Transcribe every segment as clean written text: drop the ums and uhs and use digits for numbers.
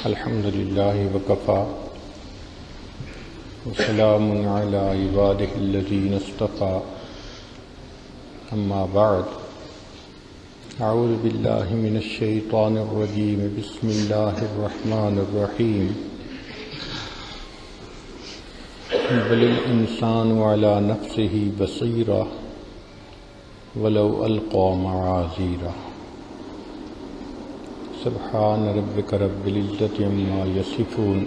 الحمد لله وكفى وسلام على عباده الذين اصطفى أما بعد أعوذ بالله من الشيطان الرجيم بسم الله الرحمن الرحيم بل الإنسان على نفسه بصيرة ولو ألقى معاذيره سبحان ربك رب العزة عما يصفون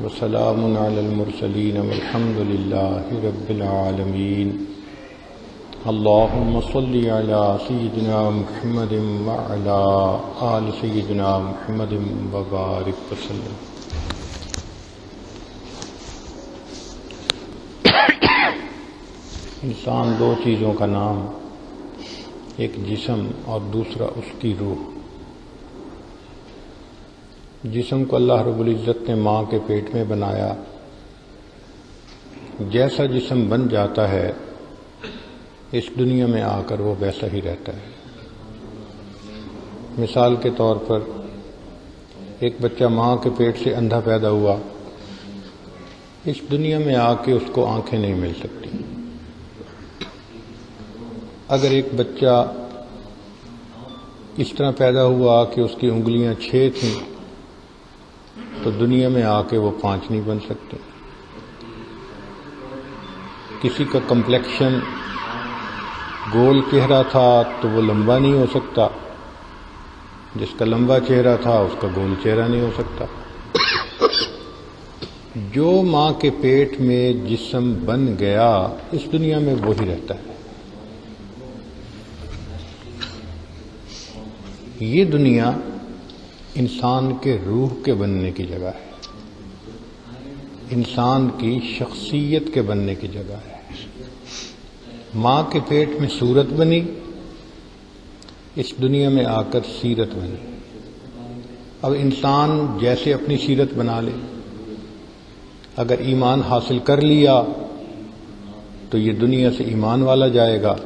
وسلام على المرسلين والحمد لله رب العالمين اللهم صل على سيدنا محمد وعلى آل سيدنا محمد وبارك وسلم. انسان دو چیزوں کا نام، ایک جسم اور دوسرا اس کی روح. جسم کو اللہ رب العزت نے ماں کے پیٹ میں بنایا. جیسا جسم بن جاتا ہے اس دنیا میں آ کر وہ ویسا ہی رہتا ہے. مثال کے طور پر ایک بچہ ماں کے پیٹ سے اندھا پیدا ہوا، اس دنیا میں آ کے اس کو آنکھیں نہیں مل سکتی. اگر ایک بچہ اس طرح پیدا ہوا کہ اس کی انگلیاں 6 تھیں تو دنیا میں آ کے وہ 5 نہیں بن سکتے. کسی کا کمپلیکشن گول چہرہ تھا تو وہ لمبا نہیں ہو سکتا، جس کا لمبا چہرہ تھا اس کا گول چہرہ نہیں ہو سکتا. جو ماں کے پیٹ میں جسم بن گیا اس دنیا میں وہی رہتا ہے. یہ دنیا انسان کے روح کے بننے کی جگہ ہے، انسان کی شخصیت کے بننے کی جگہ ہے. ماں کے پیٹ میں صورت بنی، اس دنیا میں آ کر سیرت بنی. اب انسان جیسے اپنی سیرت بنا لے. اگر ایمان حاصل کر لیا تو یہ دنیا سے ایمان والا جائے گا،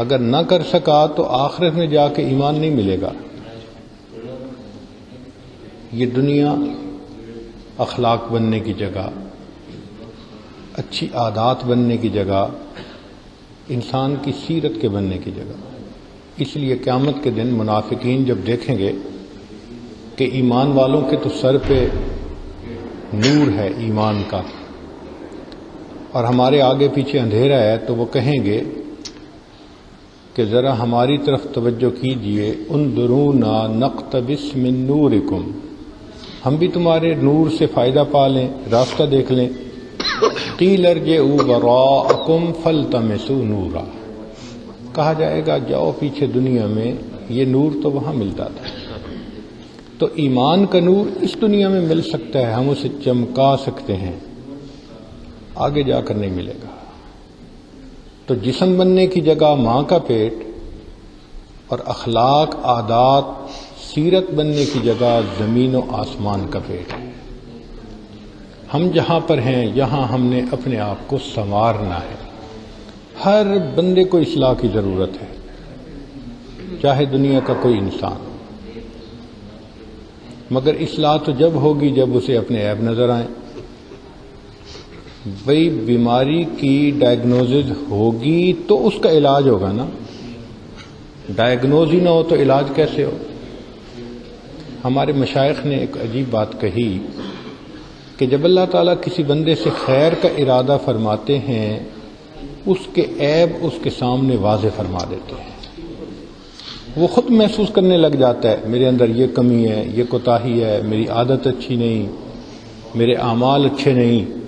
اگر نہ کر سکا تو آخرت میں جا کے ایمان نہیں ملے گا. یہ دنیا اخلاق بننے کی جگہ، اچھی عادات بننے کی جگہ، انسان کی سیرت کے بننے کی جگہ. اس لیے قیامت کے دن منافقین جب دیکھیں گے کہ ایمان والوں کے تو سر پہ نور ہے ایمان کا اور ہمارے آگے پیچھے اندھیرا ہے، تو وہ کہیں گے کہ ذرا ہماری طرف توجہ کیجئے، انظرونا نقتبس من نورکم، ہم بھی تمہارے نور سے فائدہ پا لیں، راستہ دیکھ لیں. قیل ارجعوا وراءکم فالتمسوا نورا، کہا جائے گا جاؤ پیچھے دنیا میں، یہ نور تو وہاں ملتا تھا. تو ایمان کا نور اس دنیا میں مل سکتا ہے، ہم اسے چمکا سکتے ہیں، آگے جا کر نہیں ملے گا. تو جسم بننے کی جگہ ماں کا پیٹ اور اخلاق، عادات، سیرت بننے کی جگہ زمین و آسمان کا پیٹ ہے. ہم جہاں پر ہیں یہاں ہم نے اپنے آپ کو سنوارنا ہے. ہر بندے کو اصلاح کی ضرورت ہے، چاہے دنیا کا کوئی انسان. مگر اصلاح تو جب ہوگی جب اسے اپنے عیب نظر آئیں. بھئی بیماری کی ڈائگنوزز ہوگی تو اس کا علاج ہوگا نا، ڈائگنوز ہی نہ ہو تو علاج کیسے ہو. ہمارے مشائخ نے ایک عجیب بات کہی کہ جب اللہ تعالیٰ کسی بندے سے خیر کا ارادہ فرماتے ہیں اس کے عیب اس کے سامنے واضح فرما دیتے ہیں. وہ خود محسوس کرنے لگ جاتا ہے میرے اندر یہ کمی ہے، یہ کوتاہی ہے، میری عادت اچھی نہیں، میرے اعمال اچھے نہیں.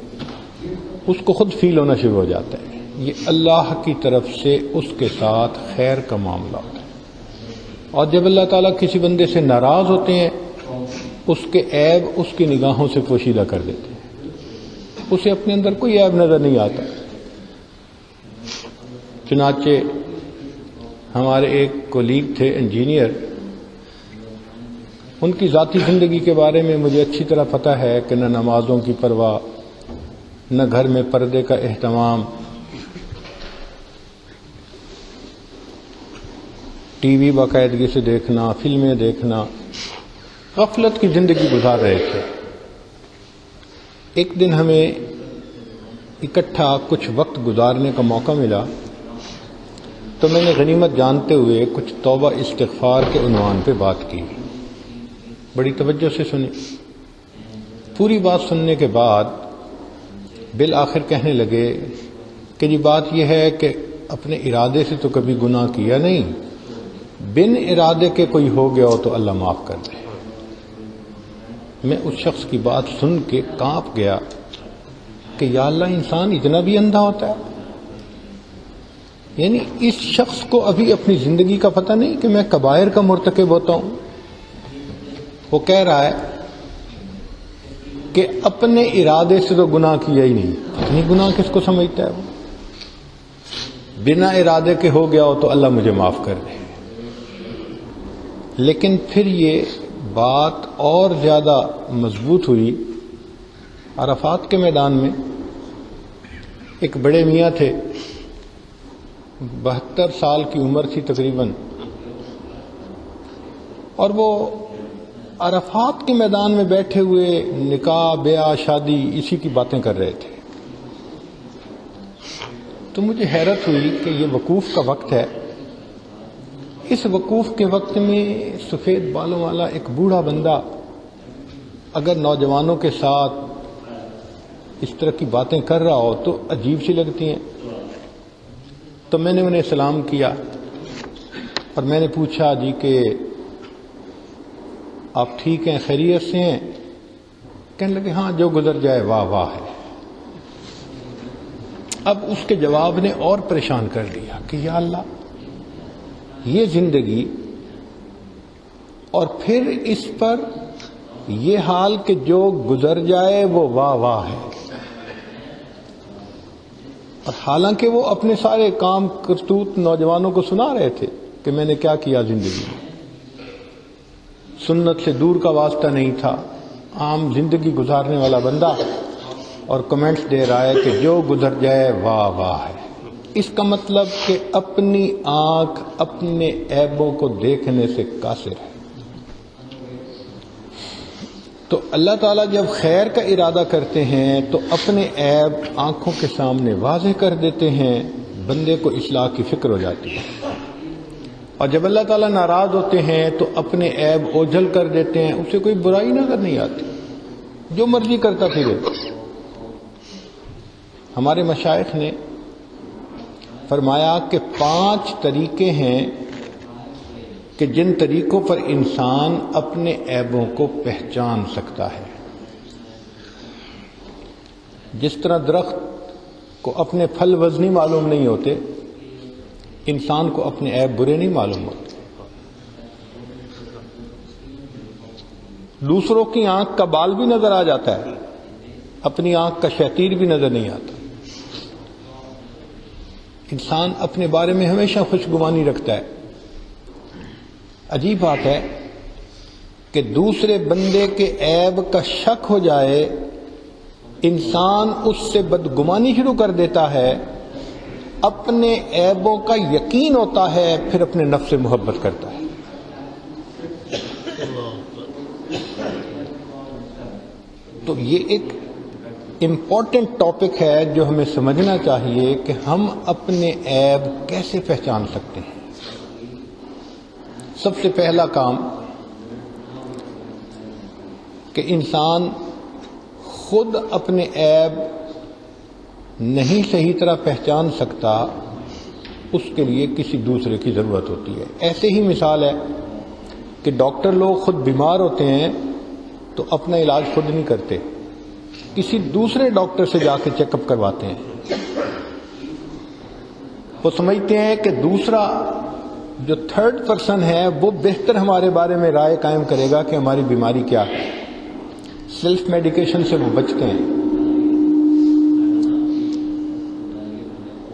اس کو خود فیل ہونا شروع ہو جاتا ہے. یہ اللہ کی طرف سے اس کے ساتھ خیر کا معاملہ ہوتا ہے. اور جب اللہ تعالیٰ کسی بندے سے ناراض ہوتے ہیں اس کے عیب اس کی نگاہوں سے پوشیدہ کر دیتے ہیں، اسے اپنے اندر کوئی عیب نظر نہیں آتا. چنانچہ ہمارے ایک کولیگ تھے انجینئر، ان کی ذاتی زندگی کے بارے میں مجھے اچھی طرح پتہ ہے کہ نہ نمازوں کی پرواہ، نہ گھر میں پردے کا اہتمام، ٹی وی باقاعدگی سے دیکھنا، فلمیں دیکھنا، غفلت کی زندگی گزار رہے تھے. ایک دن ہمیں اکٹھا کچھ وقت گزارنے کا موقع ملا تو میں نے غنیمت جانتے ہوئے کچھ توبہ استغفار کے عنوان پہ بات کی. بڑی توجہ سے سنی. پوری بات سننے کے بعد بالآخر کہنے لگے کہ جی بات یہ ہے کہ اپنے ارادے سے تو کبھی گناہ کیا نہیں، بن ارادے کے کوئی ہو گیا ہو تو اللہ معاف کر دے. میں اس شخص کی بات سن کے کانپ گیا کہ یا اللہ، انسان اتنا بھی اندھا ہوتا ہے؟ یعنی اس شخص کو ابھی اپنی زندگی کا پتہ نہیں کہ میں کبائر کا مرتکب ہوتا ہوں. وہ کہہ رہا ہے کہ اپنے ارادے سے تو گناہ کیا ہی نہیں. اپنی گناہ کس کو سمجھتا ہے؟ وہ بنا ارادے کے ہو گیا ہو تو اللہ مجھے معاف کر دے. لیکن پھر یہ بات اور زیادہ مضبوط ہوئی. عرفات کے میدان میں ایک بڑے میاں تھے، 72 سال کی عمر تھی تقریباً، اور وہ عرفات کے میدان میں بیٹھے ہوئے نکاح، بیاہ، شادی اسی کی باتیں کر رہے تھے. تو مجھے حیرت ہوئی کہ یہ وقوف کا وقت ہے. اس وقوف کے وقت میں سفید بالوں والا ایک بوڑھا بندہ اگر نوجوانوں کے ساتھ اس طرح کی باتیں کر رہا ہو تو عجیب سی لگتی ہیں. تو میں نے انہیں سلام کیا اور میں نے پوچھا جی کہ آپ ٹھیک ہیں، خیریت سے ہیں؟ کہنے لگے ہاں، جو گزر جائے واہ واہ ہے. اب اس کے جواب نے اور پریشان کر دیا کہ یا اللہ، یہ زندگی اور پھر اس پر یہ حال کہ جو گزر جائے وہ واہ واہ ہے. اور حالانکہ وہ اپنے سارے کام کرتوت نوجوانوں کو سنا رہے تھے کہ میں نے کیا کیا زندگی میں. سنت سے دور کا واسطہ نہیں تھا، عام زندگی گزارنے والا بندہ، اور کمنٹس دے رہا ہے کہ جو گزر جائے واہ واہ ہے. اس کا مطلب کہ اپنی آنکھ اپنے عیبوں کو دیکھنے سے قاصر ہے. تو اللہ تعالیٰ جب خیر کا ارادہ کرتے ہیں تو اپنے عیب آنکھوں کے سامنے واضح کر دیتے ہیں، بندے کو اصلاح کی فکر ہو جاتی ہے. اور جب اللہ تعالیٰ ناراض ہوتے ہیں تو اپنے عیب اوجھل کر دیتے ہیں، اسے کوئی برائی نظر نہیں آتی، جو مرضی کرتا پھرے. ہمارے مشائخ نے فرمایا کہ 5 طریقے ہیں کہ جن طریقوں پر انسان اپنے عیبوں کو پہچان سکتا ہے. جس طرح درخت کو اپنے پھل وزنی معلوم نہیں ہوتے، انسان کو اپنے عیب برے نہیں معلوم ہوتے. دوسروں کی آنکھ کا بال بھی نظر آ جاتا ہے، اپنی آنکھ کا شیطیر بھی نظر نہیں آتا. انسان اپنے بارے میں ہمیشہ خوشگمانی رکھتا ہے. عجیب بات ہے کہ دوسرے بندے کے عیب کا شک ہو جائے، انسان اس سے بدگمانی شروع کر دیتا ہے، اپنے عیبوں کا یقین ہوتا ہے، پھر اپنے نفس سے محبت کرتا ہے. تو یہ ایک امپورٹنٹ ٹاپک ہے جو ہمیں سمجھنا چاہیے کہ ہم اپنے عیب کیسے پہچان سکتے ہیں. سب سے پہلا کام کہ انسان خود اپنے عیب نہیں صحیح طرح پہچان سکتا، اس کے لیے کسی دوسرے کی ضرورت ہوتی ہے. ایسے ہی مثال ہے کہ ڈاکٹر لوگ خود بیمار ہوتے ہیں تو اپنا علاج خود نہیں کرتے، کسی دوسرے ڈاکٹر سے جا کے چیک اپ کرواتے ہیں. وہ سمجھتے ہیں کہ دوسرا جو تھرڈ پرسن ہے وہ بہتر ہمارے بارے میں رائے قائم کرے گا کہ ہماری بیماری کیا ہے. سیلف میڈیکیشن سے وہ بچتے ہیں.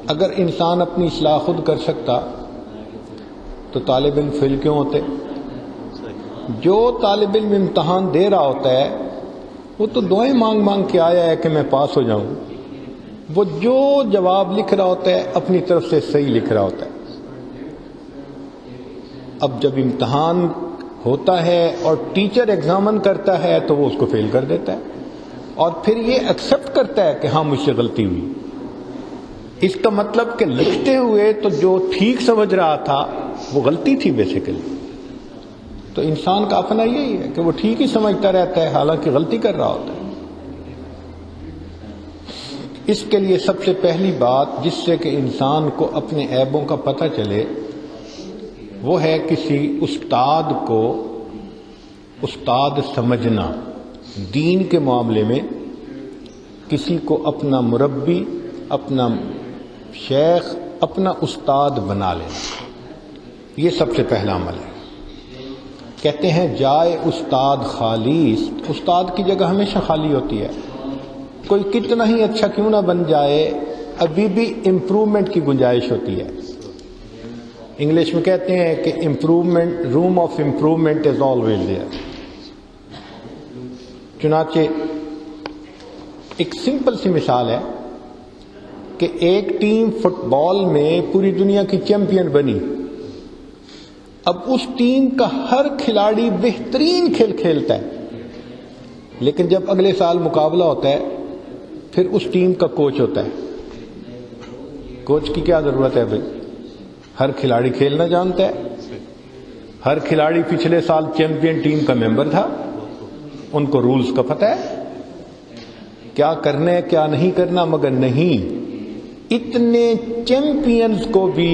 اگر انسان اپنی اصلاح خود کر سکتا تو طالب علم فیل کیوں ہوتے؟ جو طالب علم امتحان دے رہا ہوتا ہے وہ تو دعائیں مانگ مانگ کے آیا ہے کہ میں پاس ہو جاؤں. وہ جو جواب لکھ رہا ہوتا ہے اپنی طرف سے صحیح لکھ رہا ہوتا ہے. اب جب امتحان ہوتا ہے اور ٹیچر ایگزامن کرتا ہے تو وہ اس کو فیل کر دیتا ہے اور پھر یہ ایکسیپٹ کرتا ہے کہ ہاں مجھ سے غلطی ہوئی. اس کا مطلب کہ لکھتے ہوئے تو جو ٹھیک سمجھ رہا تھا وہ غلطی تھی بیسیکلی. تو انسان کا اپنا یہی ہے کہ وہ ٹھیک ہی سمجھتا رہتا ہے حالانکہ غلطی کر رہا ہوتا ہے. اس کے لیے سب سے پہلی بات جس سے کہ انسان کو اپنے عیبوں کا پتہ چلے وہ ہے کسی استاد کو استاد سمجھنا. دین کے معاملے میں کسی کو اپنا مربی، اپنا شیخ، اپنا استاد بنا لینا، یہ سب سے پہلا عمل ہے. کہتے ہیں جائے استاد خالی، استاد کی جگہ ہمیشہ خالی ہوتی ہے. کوئی کتنا ہی اچھا کیوں نہ بن جائے ابھی بھی امپرومنٹ کی گنجائش ہوتی ہے. انگلش میں کہتے ہیں کہ improvement, room of improvement is always there. چنانچہ ایک سمپل سی مثال ہے کہ ایک ٹیم فٹ بال میں پوری دنیا کی چیمپئن بنی. اب اس ٹیم کا ہر کھلاڑی بہترین کھیل کھیلتا ہے، لیکن جب اگلے سال مقابلہ ہوتا ہے پھر اس ٹیم کا کوچ ہوتا ہے. کوچ کی کیا ضرورت ہے بھائی؟ ہر کھلاڑی کھیلنا جانتا ہے، ہر کھلاڑی پچھلے سال چیمپئن ٹیم کا ممبر تھا، ان کو رولز کا پتہ ہے کیا کرنا ہے کیا نہیں کرنا. مگر نہیں، اتنے چیمپئنز کو بھی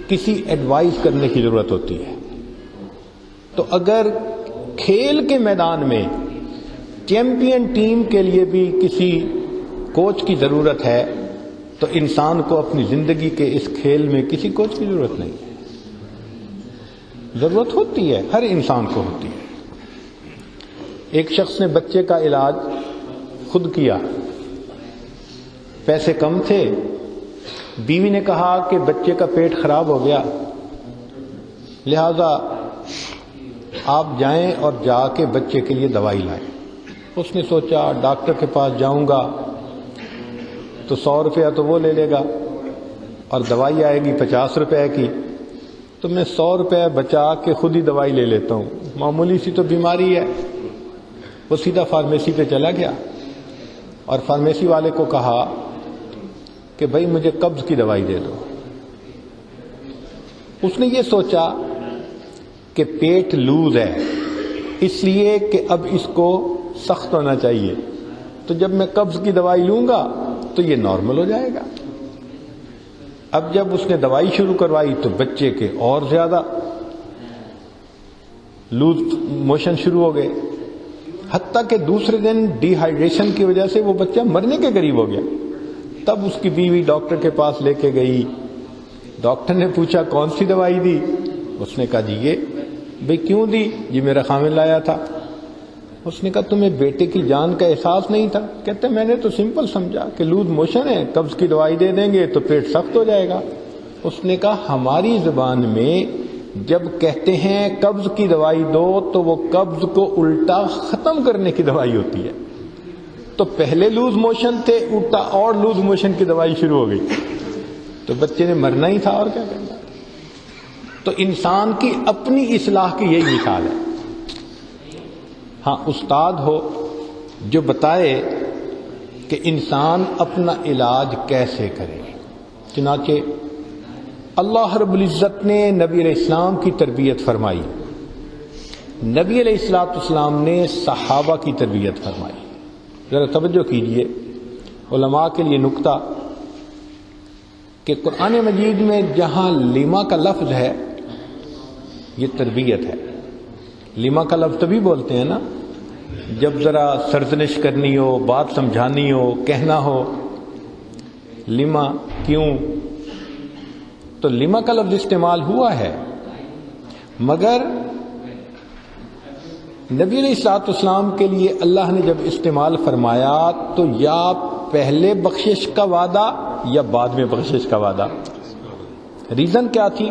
کسی ایڈوائز کرنے کی ضرورت ہوتی ہے. تو اگر کھیل کے میدان میں چیمپئن ٹیم کے لیے بھی کسی کوچ کی ضرورت ہے تو انسان کو اپنی زندگی کے اس کھیل میں کسی کوچ کی ضرورت نہیں ہے. ضرورت ہوتی ہے، ہر انسان کو ہوتی ہے. ایک شخص نے بچے کا علاج خود کیا، پیسے کم تھے، بیوی نے کہا کہ بچے کا پیٹ خراب ہو گیا، لہذا آپ جائیں اور جا کے بچے کے لیے دوائی لائیں. اس نے سوچا ڈاکٹر کے پاس جاؤں گا تو 100 روپیہ تو وہ لے لے گا اور دوائی آئے گی 50 روپے کی، تو میں 100 روپے بچا کے خود ہی دوائی لے لیتا ہوں، معمولی سی تو بیماری ہے. وہ سیدھا فارمیسی پہ چلا گیا اور فارمیسی والے کو کہا کہ بھائی مجھے قبض کی دوائی دے دو. اس نے یہ سوچا کہ پیٹ لوز ہے اس لیے کہ اب اس کو سخت ہونا چاہیے، تو جب میں قبض کی دوائی لوں گا تو یہ نارمل ہو جائے گا. اب جب اس نے دوائی شروع کروائی تو بچے کے اور زیادہ لوز موشن شروع ہو گئے، حتیٰ کہ دوسرے دن ڈی ہائیڈریشن کی وجہ سے وہ بچہ مرنے کے قریب ہو گیا. تب اس کی بیوی ڈاکٹر کے پاس لے کے گئی. ڈاکٹر نے پوچھا کون سی دوائی دی؟ اس نے کہا جی یہ. بھئی کیوں دی؟ جی میرا خامن لایا تھا. اس نے کہا تمہیں بیٹے کی جان کا احساس نہیں تھا؟ کہتے میں نے تو سمپل سمجھا کہ لوز موشن ہے، قبض کی دوائی دے دیں گے تو پیٹ سخت ہو جائے گا. اس نے کہا ہماری زبان میں جب کہتے ہیں قبض کی دوائی دو تو وہ قبض کو الٹا ختم کرنے کی دوائی ہوتی ہے. تو پہلے لوز موشن تھے، الٹا اور لوز موشن کی دوائی شروع ہو گئی، تو بچے نے مرنا ہی تھا اور کیا کرنا. تو انسان کی اپنی اصلاح کی یہی مثال ہے. ہاں استاد ہو جو بتائے کہ انسان اپنا علاج کیسے کرے. چنانچہ اللہ رب العزت نے نبی علیہ السلام کی تربیت فرمائی، نبی علیہ السلام نے صحابہ کی تربیت فرمائی. ذرا توجہ کیجئے علماء کے لیے نکتہ کہ قرآن مجید میں جہاں لما کا لفظ ہے یہ تربیت ہے. لما کا لفظ تبھی بولتے ہیں نا جب ذرا سرزنش کرنی ہو، بات سمجھانی ہو، کہنا ہو. لما کیوں؟ تو لما کا لفظ استعمال ہوا ہے، مگر نبی علیہ السلام کے لیے اللہ نے جب استعمال فرمایا تو یا پہلے بخشش کا وعدہ یا بعد میں بخشش کا وعدہ. ریزن کیا تھی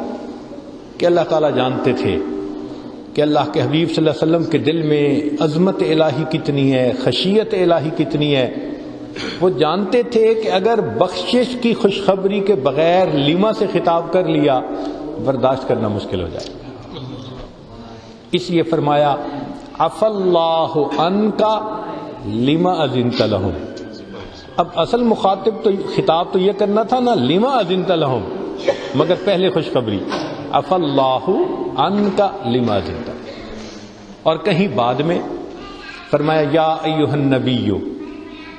کہ اللہ تعالیٰ جانتے تھے کہ اللہ کے حبیب صلی اللہ علیہ وسلم کے دل میں عظمت الہی کتنی ہے، خشیت الہی کتنی ہے. وہ جانتے تھے کہ اگر بخشش کی خوشخبری کے بغیر لیما سے خطاب کر لیا برداشت کرنا مشکل ہو جائے گا. اس لیے فرمایا عفا اللہ عنک لما اذنت لہم. اب اصل مخاطب تو خطاب تو یہ کرنا تھا نا لما اذنت لہم، مگر پہلے خوشخبری عفا اللہ عنک لما اذنت. اور کہیں بعد میں فرمایا یا ایھا النبی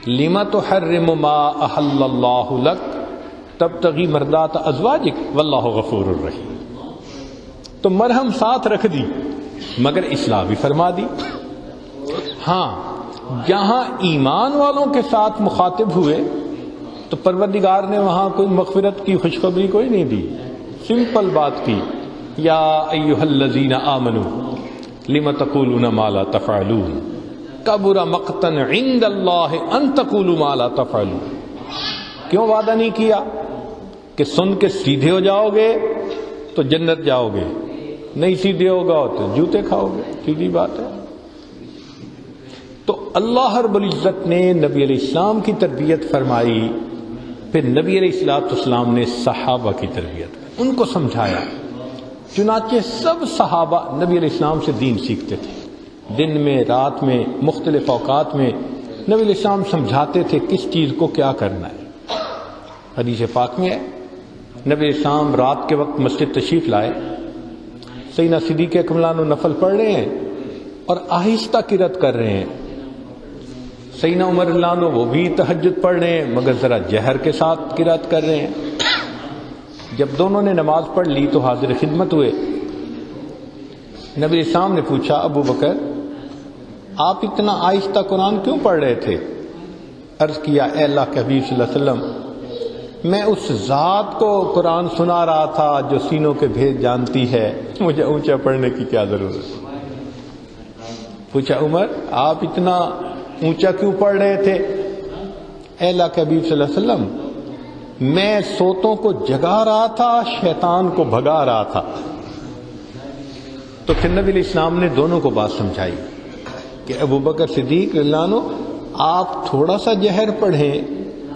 لما تحرم ما احل اللہ لک تبتغی مرضات ازواجک واللہ غفور الرحیم. تو مرہم ساتھ رکھ دی مگر اصلاح بھی فرما دی. ہاں جہاں ایمان والوں کے ساتھ مخاطب ہوئے تو پروردگار نے وہاں کوئی مغفرت کی خوشخبری کوئی نہیں دی، سمپل بات کی یا ایھا الذین آمنوا لم تقولون ما لا تفعلون کبر مقتا عند اللہ ان تقولوا ما لا تفعلون. کیوں وعدہ نہیں کیا کہ سن کے سیدھے ہو جاؤ گے تو جنت جاؤ گے، نہیں سیدھے ہوگا تو جوتے کھاؤ گے، سیدھی بات ہے. تو اللہ رب العزت نے نبی علیہ السلام کی تربیت فرمائی، پھر نبی علیہ السلام نے صحابہ کی تربیت، ان کو سمجھایا. چنانچہ سب صحابہ نبی علیہ السلام سے دین سیکھتے تھے، دن میں رات میں مختلف اوقات میں نبی علیہ السلام سمجھاتے تھے کس چیز کو کیا کرنا ہے. حدیث پاک میں ہے نبی علیہ السلام رات کے وقت مسجد تشریف لائے، سیدنا صدیق اکبر رضی اللہ عنہ نفل پڑھ رہے ہیں اور آہستہ قرات کر رہے ہیں. سیدنا عمر رضی اللہ عنہ وہ بھی تہجد پڑھ رہے ہیں مگر ذرا جہر کے ساتھ قرات کر رہے ہیں. جب دونوں نے نماز پڑھ لی تو حاضر خدمت ہوئے. نبی السلام نے پوچھا ابو بکر آپ اتنا آہستہ قرآن کیوں پڑھ رہے تھے؟ عرض کیا اے اللہ کے حبیب صلی اللہ علیہ وسلم میں اس ذات کو قرآن سنا رہا تھا جو سینوں کے بھید جانتی ہے، مجھے اونچا پڑھنے کی کیا ضرورت. پوچھا عمر آپ اتنا اونچا کیوں پڑھ رہے تھے؟ اے اللہ کے حبیب صلی اللہ علیہ وسلم میں سوتوں کو جگا رہا تھا، شیطان کو بھگا رہا تھا. تو پھر نبی علیہ السلام نے دونوں کو بات سمجھائی کہ ابو بکر صدیق رضی اللہ عنہ آپ تھوڑا سا جہر پڑھیں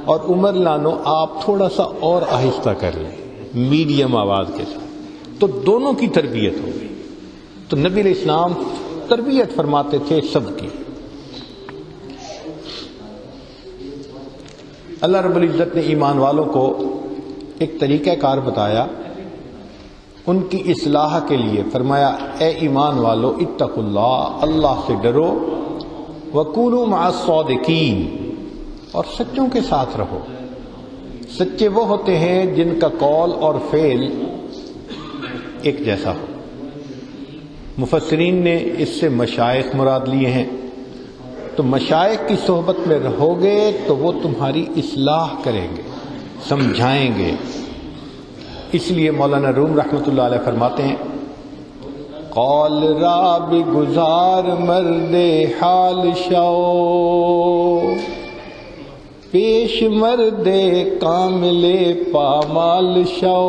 اور عمر رضی اللہ عنہ آپ تھوڑا سا اور آہستہ کر لیں میڈیم آواز کے ساتھ. تو دونوں کی تربیت ہو گئی. تو نبی علیہ السلام تربیت فرماتے تھے سب کی. اللہ رب العزت نے ایمان والوں کو ایک طریقہ کار بتایا ان کی اصلاح کے لیے. فرمایا اے ایمان والو اتقوا اللہ، اللہ سے ڈرو، وکونوا مع الصادقین، اور سچوں کے ساتھ رہو. سچے وہ ہوتے ہیں جن کا قول اور فعل ایک جیسا ہو. مفسرین نے اس سے مشائخ مراد لیے ہیں. تو مشائخ کی صحبت میں رہو گے تو وہ تمہاری اصلاح کریں گے، سمجھائیں گے. اس لیے مولانا روم رحمۃ اللہ علیہ فرماتے ہیں قول را بگزار مرد حال شو پیش مرد کامل پامال شو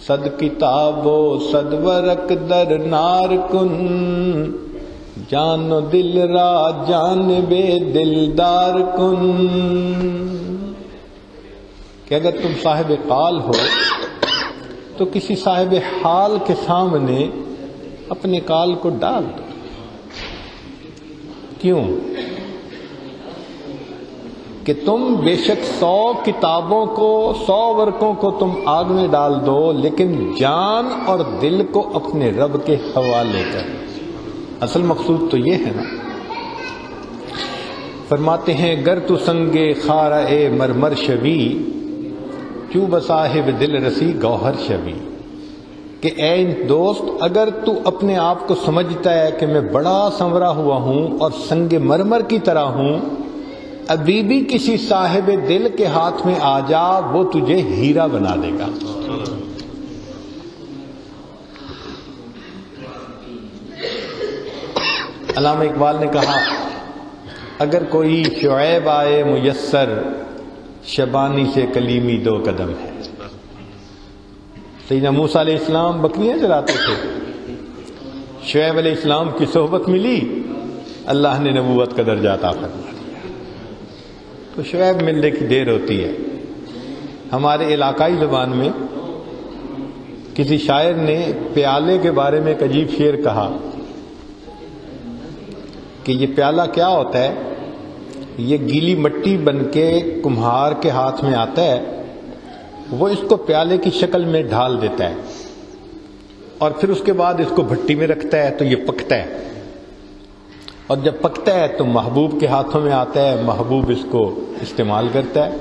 صد کتاب و صد ورق در نار کن جان و دل را جانب دلدار کن. کہ اگر تم صاحب قال ہو تو کسی صاحب حال کے سامنے اپنے قال کو ڈال دو. کیوں؟ کہ تم بے شک 100 کتابوں کو 100 ورقوں کو تم آگ میں ڈال دو لیکن جان اور دل کو اپنے رب کے حوالے کر. اصل مقصود تو یہ ہے نا. فرماتے ہیں گر تو سنگے خارہ مرمر شوی چوب صاحب دل رسی گوہر شوی. کہ اے دوست اگر تو اپنے آپ کو سمجھتا ہے کہ میں بڑا سنورا ہوا ہوں اور سنگ مرمر کی طرح ہوں، ابھی بھی کسی صاحب دل کے ہاتھ میں آ جا، وہ تجھے ہیرا بنا دے گا. علامہ اقبال نے کہا اگر کوئی شعیب آئے میسر شبانی سے کلیمی 2 قدم ہے. سیدنا موسیٰ علیہ السلام بکریاں چراتے تھے، شعیب علیہ السلام کی صحبت ملی، اللہ نے نبوت کا درجہ عطا فرما دیا. تو شعیب ملنے کی دیر ہوتی ہے. ہمارے علاقائی زبان میں کسی شاعر نے پیالے کے بارے میں ایک عجیب شعر کہا کہ یہ پیالہ کیا ہوتا ہے؟ یہ گیلی مٹی بن کے کمہار کے ہاتھ میں آتا ہے، وہ اس کو پیالے کی شکل میں ڈھال دیتا ہے اور پھر اس کے بعد اس کو بھٹی میں رکھتا ہے تو یہ پکتا ہے، اور جب پکتا ہے تو محبوب کے ہاتھوں میں آتا ہے، محبوب اس کو استعمال کرتا ہے۔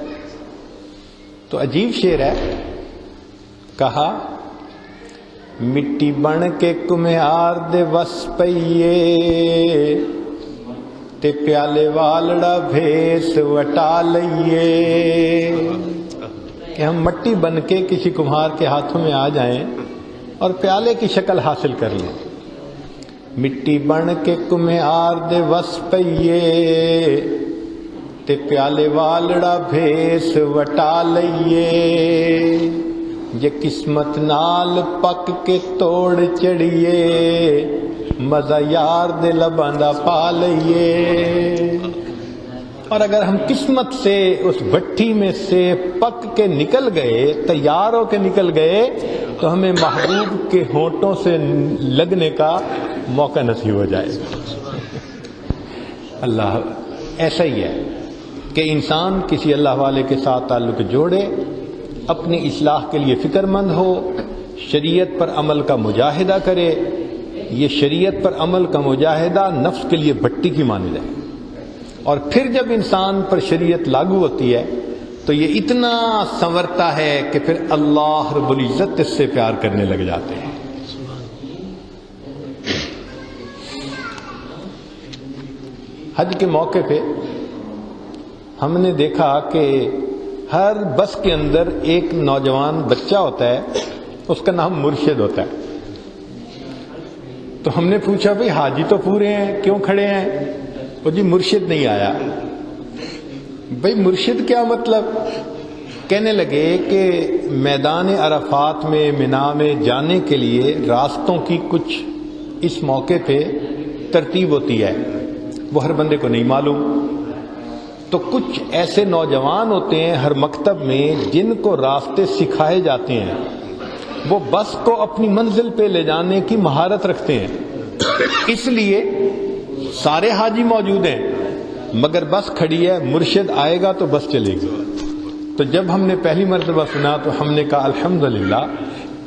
تو عجیب شعر ہے، کہا مٹی بن کے کمہار دے وس پئیے تے پیالے والڑا بھیس وٹا لئیے، کہ ہم مٹی بن کے کسی کمہار کے ہاتھوں میں آ جائیں اور پیالے کی شکل حاصل کر لیں۔ مٹی بن کے کمہار دے وس پئیے تے پیالے والڑا بھیس وٹا لئیے، جے قسمت نال پک کے توڑ چڑھیے مزہ یار دے لباں دا پا لئیے۔ اور اگر ہم قسمت سے اس بھٹی میں سے پک کے نکل گئے، تیار ہو کے نکل گئے، تو ہمیں محبوب کے ہونٹوں سے لگنے کا موقع نصیب ہو جائے گا۔ اللہ ایسا ہی ہے کہ انسان کسی اللہ والے کے ساتھ تعلق جوڑے، اپنی اصلاح کے لیے فکر مند ہو، شریعت پر عمل کا مجاہدہ کرے۔ یہ شریعت پر عمل کا مجاہدہ نفس کے لیے بھٹی کی مانند ہے، اور پھر جب انسان پر شریعت لاگو ہوتی ہے تو یہ اتنا سنورتا ہے کہ پھر اللہ رب العزت اس سے پیار کرنے لگ جاتے ہیں۔ حج کے موقع پہ ہم نے دیکھا کہ ہر بس کے اندر ایک نوجوان بچہ ہوتا ہے، اس کا نام مرشد ہوتا ہے۔ تو ہم نے پوچھا بھئی حاجی تو پورے ہیں، کیوں کھڑے ہیں؟ وہ جی مرشد نہیں آیا۔ بھئی مرشد کیا مطلب؟ کہنے لگے کہ میدان عرفات میں منا میں جانے کے لیے راستوں کی کچھ اس موقع پہ ترتیب ہوتی ہے، وہ ہر بندے کو نہیں معلوم۔ تو کچھ ایسے نوجوان ہوتے ہیں ہر مکتب میں جن کو راستے سکھائے جاتے ہیں، وہ بس کو اپنی منزل پہ لے جانے کی مہارت رکھتے ہیں، اس لیے سارے حاجی موجود ہیں مگر بس کھڑی ہے، مرشد آئے گا تو بس چلے گی۔ تو جب ہم نے پہلی مرتبہ سنا تو ہم نے کہا الحمدللہ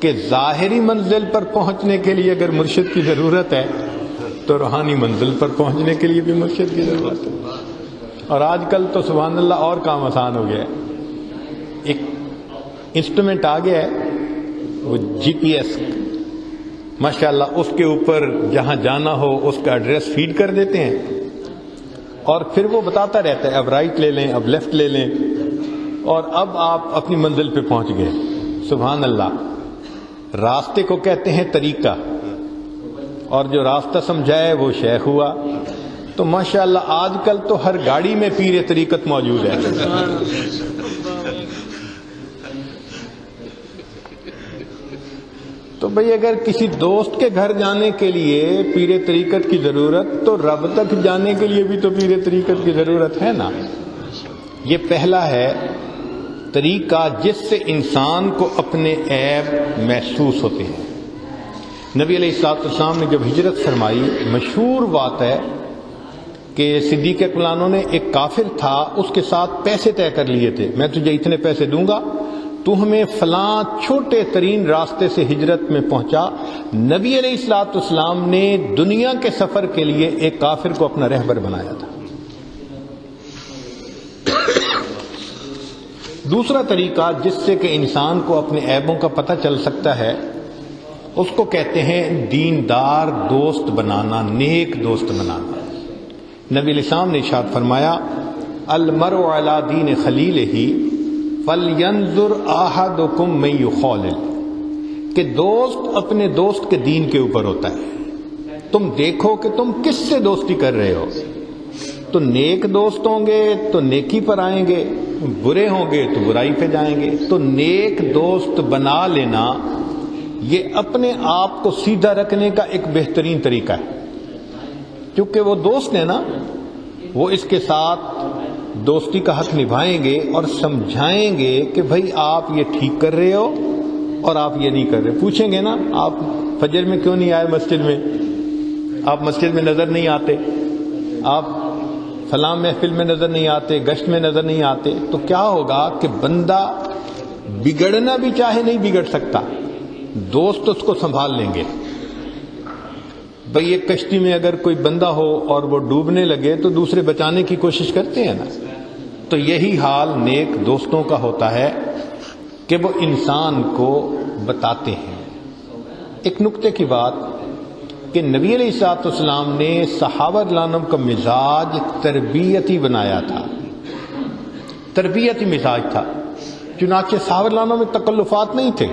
کہ ظاہری منزل پر پہنچنے کے لیے اگر مرشد کی ضرورت ہے تو روحانی منزل پر پہنچنے کے لیے بھی مرشد کی ضرورت ہے۔ اور آج کل تو سبحان اللہ اور کام آسان ہو گیا ہے، ایک انسٹرومنٹ آ گیا ہے، وہ جی پی ایس، ماشاءاللہ اس کے اوپر جہاں جانا ہو اس کا ایڈریس فیڈ کر دیتے ہیں اور پھر وہ بتاتا رہتا ہے اب رائٹ لے لیں، اب لیفٹ لے لیں، اور اب آپ اپنی منزل پہ پہنچ گئے۔ سبحان اللہ، راستے کو کہتے ہیں طریقہ، اور جو راستہ سمجھائے وہ شیخ ہوا۔ تو ماشاءاللہ آج کل تو ہر گاڑی میں پیر طریقت موجود ہے۔ تو بھئی اگر کسی دوست کے گھر جانے کے لیے پیر طریقت کی ضرورت تو رب تک جانے کے لیے بھی تو پیر طریقت کی ضرورت ہے نا۔ یہ پہلا ہے طریقہ جس سے انسان کو اپنے عیب محسوس ہوتے ہیں۔ نبی علیہ الصلوۃ والسلام نے جب ہجرت فرمائی، مشہور بات ہے کہ صدیق اکبر نے ایک کافر تھا، اس کے ساتھ پیسے طے کر لیے تھے، میں تجھے اتنے پیسے دوں گا، تو ہمیں فلاں چھوٹے ترین راستے سے ہجرت میں پہنچا۔ نبی علیہ الصلوۃ والسلام نے دنیا کے سفر کے لیے ایک کافر کو اپنا رہبر بنایا تھا۔ دوسرا طریقہ جس سے کہ انسان کو اپنے عیبوں کا پتہ چل سکتا ہے، اس کو کہتے ہیں دیندار دوست بنانا، نیک دوست بنانا۔ نبی علیہ السلام نے ارشاد فرمایا المرء علی دین خلیلہ فلینظر احدکم من یخالل، کہ دوست اپنے دوست کے دین کے اوپر ہوتا ہے، تم دیکھو کہ تم کس سے دوستی کر رہے ہو۔ تو نیک دوست ہوں گے تو نیکی پر آئیں گے، برے ہوں گے تو برائی پہ جائیں گے۔ تو نیک دوست بنا لینا یہ اپنے آپ کو سیدھا رکھنے کا ایک بہترین طریقہ ہے، کیونکہ وہ دوست ہے نا، وہ اس کے ساتھ دوستی کا حق نبھائیں گے اور سمجھائیں گے کہ بھائی آپ یہ ٹھیک کر رہے ہو، اور آپ یہ نہیں کر رہے. پوچھیں گے نا آپ فجر میں کیوں نہیں آئے مسجد میں, آپ مسجد میں نظر نہیں آتے, آپ فلاں محفل میں نظر نہیں آتے, گشت میں نظر نہیں آتے, تو کیا ہوگا کہ بندہ بگڑنا بھی چاہے نہیں بگڑ سکتا, دوست اس کو سنبھال لیں گے. بھئی ایک کشتی میں اگر کوئی بندہ ہو اور وہ ڈوبنے لگے تو دوسرے بچانے کی کوشش کرتے ہیں نا. تو یہی حال نیک دوستوں کا ہوتا ہے کہ وہ انسان کو بتاتے ہیں. ایک نکتے کی بات کہ نبی علیہ الصلوۃ والسلام نے صحابہ رضی اللہ عنہم کا مزاج تربیتی بنایا تھا, تربیتی مزاج تھا. چنانچہ صحابہ رضی اللہ عنہم میں تکلفات نہیں تھے.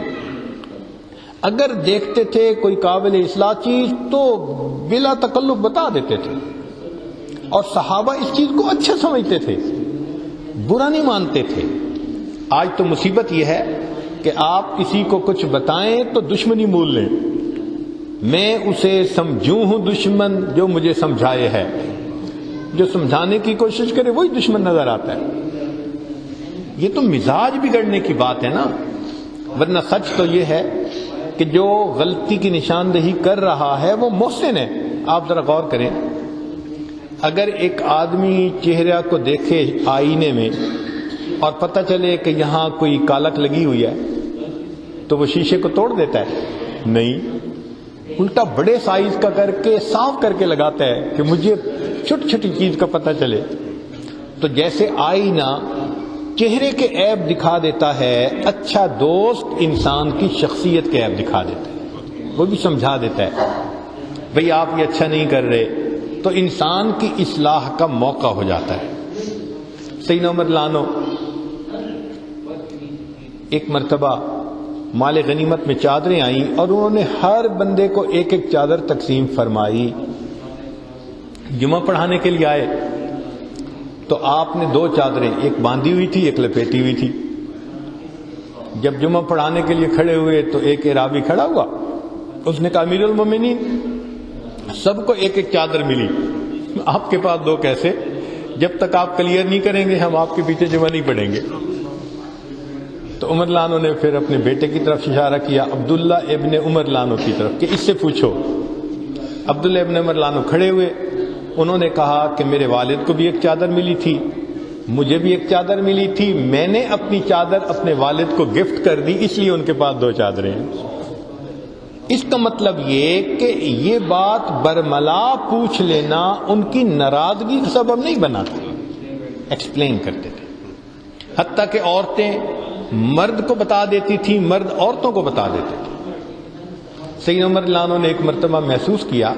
اگر دیکھتے تھے کوئی قابل اصلاح چیز تو بلا تکلف بتا دیتے تھے, اور صحابہ اس چیز کو اچھا سمجھتے تھے, برا نہیں مانتے تھے. آج تو مصیبت یہ ہے کہ آپ کسی کو کچھ بتائیں تو دشمنی مول لیں. میں اسے سمجھوں ہوں دشمن جو مجھے سمجھائے ہے, جو سمجھانے کی کوشش کرے وہی دشمن نظر آتا ہے. یہ تو مزاج بگڑنے کی بات ہے نا. ورنہ سچ تو یہ ہے کہ جو غلطی کی نشاندہی کر رہا ہے وہ محسن ہے. آپ ذرا غور کریں, اگر ایک آدمی چہرہ کو دیکھے آئینے میں اور پتہ چلے کہ یہاں کوئی کالک لگی ہوئی ہے تو وہ شیشے کو توڑ دیتا ہے؟ نہیں, الٹا بڑے سائز کا کر کے صاف کر کے لگاتا ہے کہ مجھے چھوٹی چھوٹی چیز کا پتہ چلے. تو جیسے آئینہ چہرے کے عیب دکھا دیتا ہے, اچھا دوست انسان کی شخصیت کے عیب دکھا دیتا ہے, وہ بھی سمجھا دیتا ہے بھئی آپ یہ اچھا نہیں کر رہے, تو انسان کی اصلاح کا موقع ہو جاتا ہے. سیدنا عمر لانو ایک مرتبہ مال غنیمت میں چادریں آئیں اور انہوں نے ہر بندے کو ایک ایک چادر تقسیم فرمائی. جمعہ پڑھانے کے لیے آئے تو آپ نے 2 چادریں, ایک باندھی ہوئی تھی ایک لپیٹی ہوئی تھی. جب جمعہ پڑھانے کے لیے کھڑے ہوئے تو ایک اعرابی کھڑا ہوا, اس نے کہا امیر المومنین سب کو ایک ایک چادر ملی, آپ کے پاس 2 کیسے؟ جب تک آپ کلیئر نہیں کریں گے ہم آپ کے پیچھے جمعہ نہیں پڑھیں گے. تو عمر لانو نے پھر اپنے بیٹے کی طرف اشارہ کیا, عبداللہ ابن عمر لانو کی طرف, کہ اس سے پوچھو. عبداللہ ابن عمر لانو کھڑے ہوئے, انہوں نے کہا کہ میرے والد کو بھی ایک چادر ملی تھی, مجھے بھی ایک چادر ملی تھی, میں نے اپنی چادر اپنے والد کو گفٹ کر دی, اس لیے ان کے پاس 2 چادریں ہیں. اس کا مطلب یہ کہ یہ بات برملا پوچھ لینا ان کی ناراضگی کا سبب نہیں بنا تھا, ایکسپلین کرتے تھے. حتیٰ کہ عورتیں مرد کو بتا دیتی تھی, مرد عورتوں کو بتا دیتے تھے. سیدنا عمر لانو نے ایک مرتبہ محسوس کیا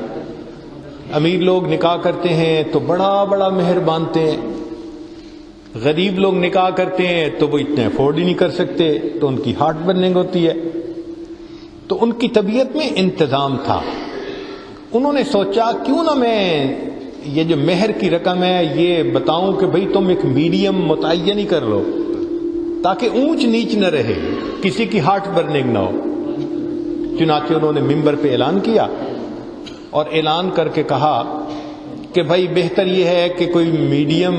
امیر لوگ نکاح کرتے ہیں تو بڑا بڑا مہر باندھتے ہیں, غریب لوگ نکاح کرتے ہیں تو وہ اتنے افورڈ ہی نہیں کر سکتے, تو ان کی ہارٹ برننگ ہوتی ہے. تو ان کی طبیعت میں انتظام تھا. انہوں نے سوچا کیوں نہ میں یہ جو مہر کی رقم ہے یہ بتاؤں کہ بھئی تم ایک میڈیم متعین ہی کر لو, تاکہ اونچ نیچ نہ رہے, کسی کی ہارٹ برننگ نہ ہو. چنانچہ انہوں نے ممبر پہ اعلان کیا اور اعلان کر کے کہا کہ بھائی بہتر یہ ہے کہ کوئی میڈیم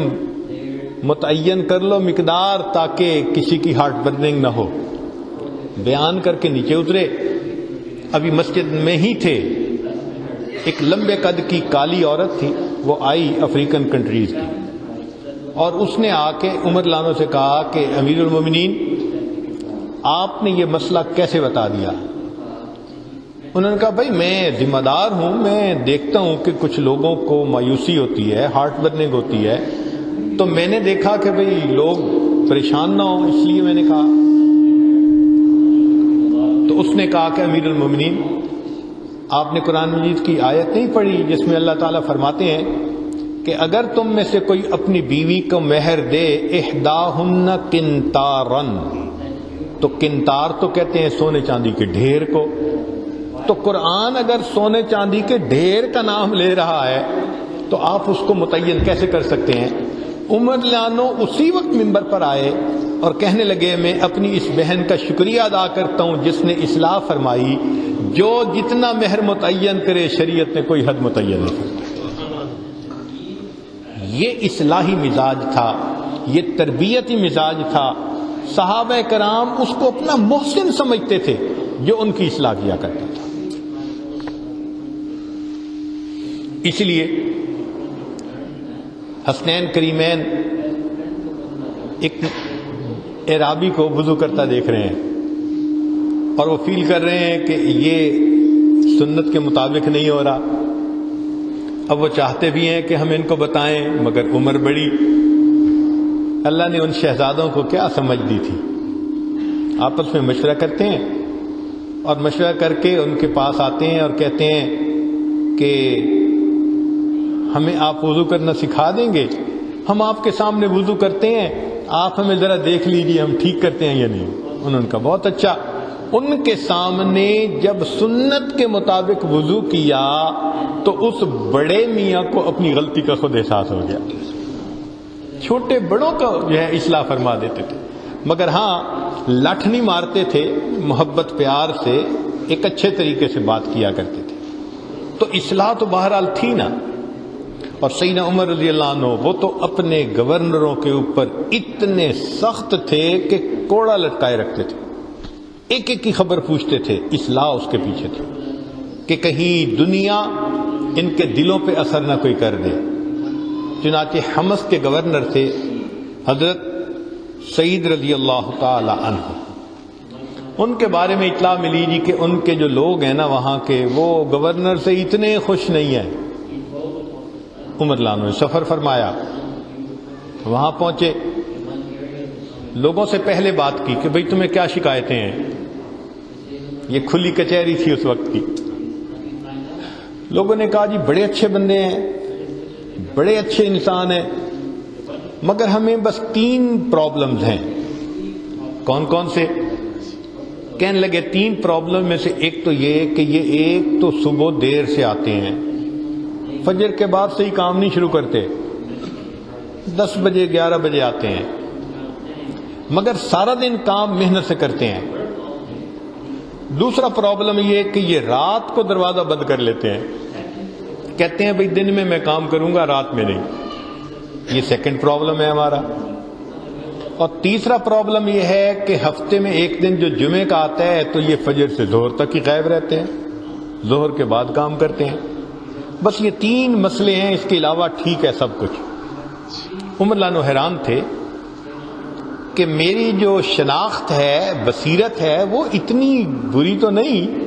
متعین کر لو مقدار, تاکہ کسی کی ہارٹ برننگ نہ ہو. بیان کر کے نیچے اترے, ابھی مسجد میں ہی تھے, ایک لمبے قد کی کالی عورت تھی, وہ آئی افریقن کنٹریز کی, اور اس نے آ کے عمر لانو سے کہا کہ امیر المومنین آپ نے یہ مسئلہ کیسے بتا دیا؟ انہوں نے کہا بھائی میں ذمہ دار ہوں, میں دیکھتا ہوں کہ کچھ لوگوں کو مایوسی ہوتی ہے, ہارٹ برننگ ہوتی ہے, تو میں نے دیکھا کہ بھئی لوگ پریشان نہ ہوں, اس لیے میں نے کہا. تو اس نے کہا کہ امیر المومنین آپ نے قرآن مجید کی آیت نہیں پڑھی جس میں اللہ تعالیٰ فرماتے ہیں کہ اگر تم میں سے کوئی اپنی بیوی کو مہر دے احداہن قنطارن, تو قنطار تو کہتے ہیں سونے چاندی کے ڈھیر کو, تو قرآن اگر سونے چاندی کے ڈھیر کا نام لے رہا ہے تو آپ اس کو متعین کیسے کر سکتے ہیں؟ عمر لانو اسی وقت منبر پر آئے اور کہنے لگے میں اپنی اس بہن کا شکریہ ادا کرتا ہوں جس نے اصلاح فرمائی, جو جتنا مہر متعین کرے شریعت نے کوئی حد متعین نہیں کرتا. یہ اصلاحی مزاج تھا, یہ تربیتی مزاج تھا صحابہ کرام اس کو اپنا محسن سمجھتے تھے جو ان کی اصلاح کیا کرتا تھا. اس لیے حسنین کریمین ایک اعرابی کو وضو کرتا دیکھ رہے ہیں اور وہ فیل کر رہے ہیں کہ یہ سنت کے مطابق نہیں ہو رہا. اب وہ چاہتے بھی ہیں کہ ہم ان کو بتائیں، مگر عمر بڑی. اللہ نے ان شہزادوں کو کیا سمجھ دی تھی. آپس میں مشورہ کرتے ہیں اور مشورہ کر کے ان کے پاس آتے ہیں اور کہتے ہیں کہ ہمیں آپ وضو کرنا سکھا دیں گے. ہم آپ کے سامنے وضو کرتے ہیں، آپ ہمیں ذرا دیکھ لیجیے ہم ٹھیک کرتے ہیں یا نہیں. انہوں نے کہا بہت اچھا. ان کے سامنے جب سنت کے مطابق وضو کیا تو اس بڑے میاں کو اپنی غلطی کا خود احساس ہو گیا. چھوٹے بڑوں کا جو ہے اصلاح فرما دیتے تھے، مگر ہاں لٹھ نہیں مارتے تھے، محبت پیار سے ایک اچھے طریقے سے بات کیا کرتے تھے. تو اصلاح تو بہرحال تھی نا. اور سیدنا عمر رضی اللہ عنہ وہ تو اپنے گورنروں کے اوپر اتنے سخت تھے کہ کوڑا لٹکائے رکھتے تھے، ایک ایک کی خبر پوچھتے تھے. اصلاح اس کے پیچھے تھی کہ کہیں دنیا ان کے دلوں پہ اثر نہ کوئی کر دے. چنانچہ حمص کے گورنر تھے حضرت سعید رضی اللہ تعالی عنہ. ان کے بارے میں اطلاع ملی جی کہ ان کے جو لوگ ہیں نا وہاں کے، وہ گورنر سے اتنے خوش نہیں ہیں. عمر لانو نے سفر فرمایا، وہاں پہنچے، لوگوں سے پہلے بات کی کہ بھئی تمہیں کیا شکایتیں ہیں. یہ کھلی کچہری تھی اس وقت کی. لوگوں نے کہا جی بڑے اچھے بندے ہیں، بڑے اچھے انسان ہیں، مگر ہمیں بس 3 پرابلمز ہیں. کون کون سے؟ کہنے لگے 3 پرابلم میں سے ایک تو یہ کہ یہ ایک تو صبح دیر سے آتے ہیں، فجر کے بعد سے ہی کام نہیں شروع کرتے، 10 بجے 11 بجے آتے ہیں، مگر سارا دن کام محنت سے کرتے ہیں. دوسرا پرابلم یہ کہ یہ رات کو دروازہ بند کر لیتے ہیں، کہتے ہیں بھئی دن میں میں کام کروں گا رات میں نہیں. یہ سیکنڈ پرابلم ہے ہمارا. اور تیسرا پرابلم یہ ہے کہ ہفتے میں ایک دن جو جمعے کا آتا ہے تو یہ فجر سے ظہر تک ہی غائب رہتے ہیں، ظہر کے بعد کام کرتے ہیں. بس یہ 3 مسئلے ہیں، اس کے علاوہ ٹھیک ہے سب کچھ. عمر لانو حیران تھے کہ میری جو شناخت ہے، بصیرت ہے، وہ اتنی بری تو نہیں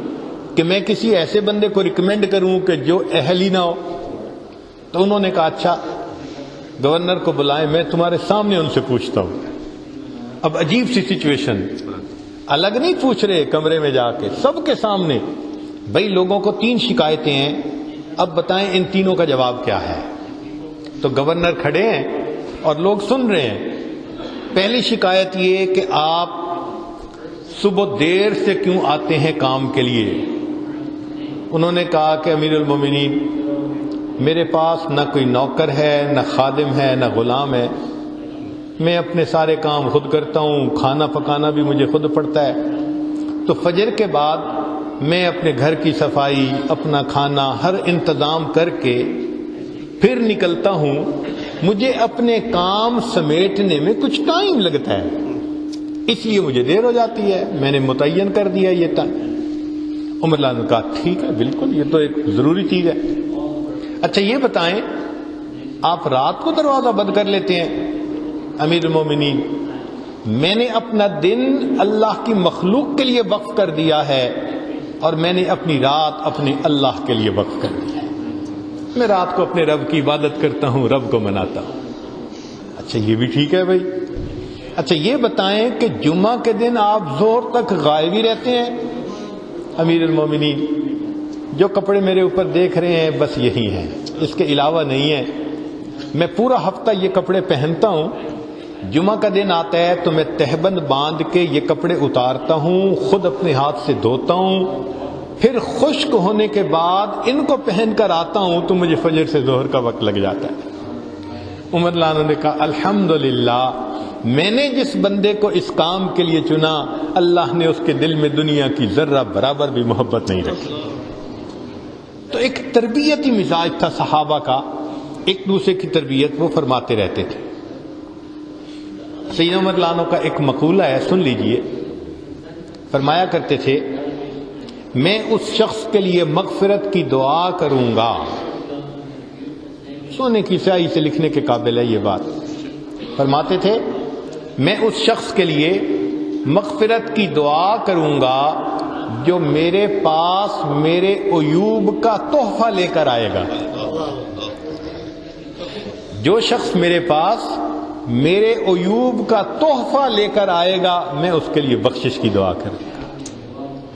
کہ میں کسی ایسے بندے کو ریکمینڈ کروں کہ جو اہل ہی نہ ہو. تو انہوں نے کہا اچھا گورنر کو بلائیں، میں تمہارے سامنے ان سے پوچھتا ہوں. اب عجیب سی سچویشن، الگ نہیں پوچھ رہے کمرے میں جا کے، سب کے سامنے. بھئی لوگوں کو 3 شکایتیں ہیں، اب بتائیں ان تینوں کا جواب کیا ہے. تو گورنر کھڑے ہیں اور لوگ سن رہے ہیں. پہلی شکایت یہ کہ آپ صبح دیر سے کیوں آتے ہیں کام کے لیے. انہوں نے کہا کہ امیر المومنین میرے پاس نہ کوئی نوکر ہے، نہ خادم ہے، نہ غلام ہے، میں اپنے سارے کام خود کرتا ہوں، کھانا پکانا بھی مجھے خود پڑتا ہے. تو فجر کے بعد میں اپنے گھر کی صفائی، اپنا کھانا، ہر انتظام کر کے پھر نکلتا ہوں. مجھے اپنے کام سمیٹنے میں کچھ ٹائم لگتا ہے، اس لیے مجھے دیر ہو جاتی ہے. میں نے متعین کر دیا یہ ٹائم. عمر اللہ نے کہا ٹھیک ہے، بالکل یہ تو ایک ضروری چیز ہے. اچھا یہ بتائیں آپ رات کو دروازہ بند کر لیتے ہیں. امیر المومنین میں نے اپنا دن اللہ کی مخلوق کے لیے وقف کر دیا ہے اور میں نے اپنی رات اپنے اللہ کے لیے وقف کر دی ہے. میں رات کو اپنے رب کی عبادت کرتا ہوں، رب کو مناتا ہوں. اچھا یہ بھی ٹھیک ہے بھائی. اچھا یہ بتائیں کہ جمعہ کے دن آپ ظہر تک غائب ہی رہتے ہیں. امیر المومنین جو کپڑے میرے اوپر دیکھ رہے ہیں بس یہی ہیں، اس کے علاوہ نہیں ہے. میں پورا ہفتہ یہ کپڑے پہنتا ہوں، جمعہ کا دن آتا ہے تو میں تہبند باندھ کے یہ کپڑے اتارتا ہوں، خود اپنے ہاتھ سے دھوتا ہوں، پھر خشک ہونے کے بعد ان کو پہن کر آتا ہوں تو مجھے فجر سے ظہر کا وقت لگ جاتا ہے. عمر لانا نے کہا الحمدللہ میں نے جس بندے کو اس کام کے لیے چنا اللہ نے اس کے دل میں دنیا کی ذرہ برابر بھی محبت نہیں رکھی. تو ایک تربیتی مزاج تھا صحابہ کا، ایک دوسرے کی تربیت وہ فرماتے رہتے تھے. سیدنا عمر لانو کا ایک مقولہ ہے، سن لیجئے. فرمایا کرتے تھے میں اس شخص کے لیے مغفرت کی دعا کروں گا. سونے کی سیاہی سے لکھنے کے قابل ہے یہ بات. فرماتے تھے میں اس شخص کے لیے مغفرت کی دعا کروں گا جو میرے پاس میرے عیوب کا تحفہ لے کر آئے گا. جو شخص میرے پاس میرے عیوب کا تحفہ لے کر آئے گا میں اس کے لیے بخشش کی دعا کروں گا.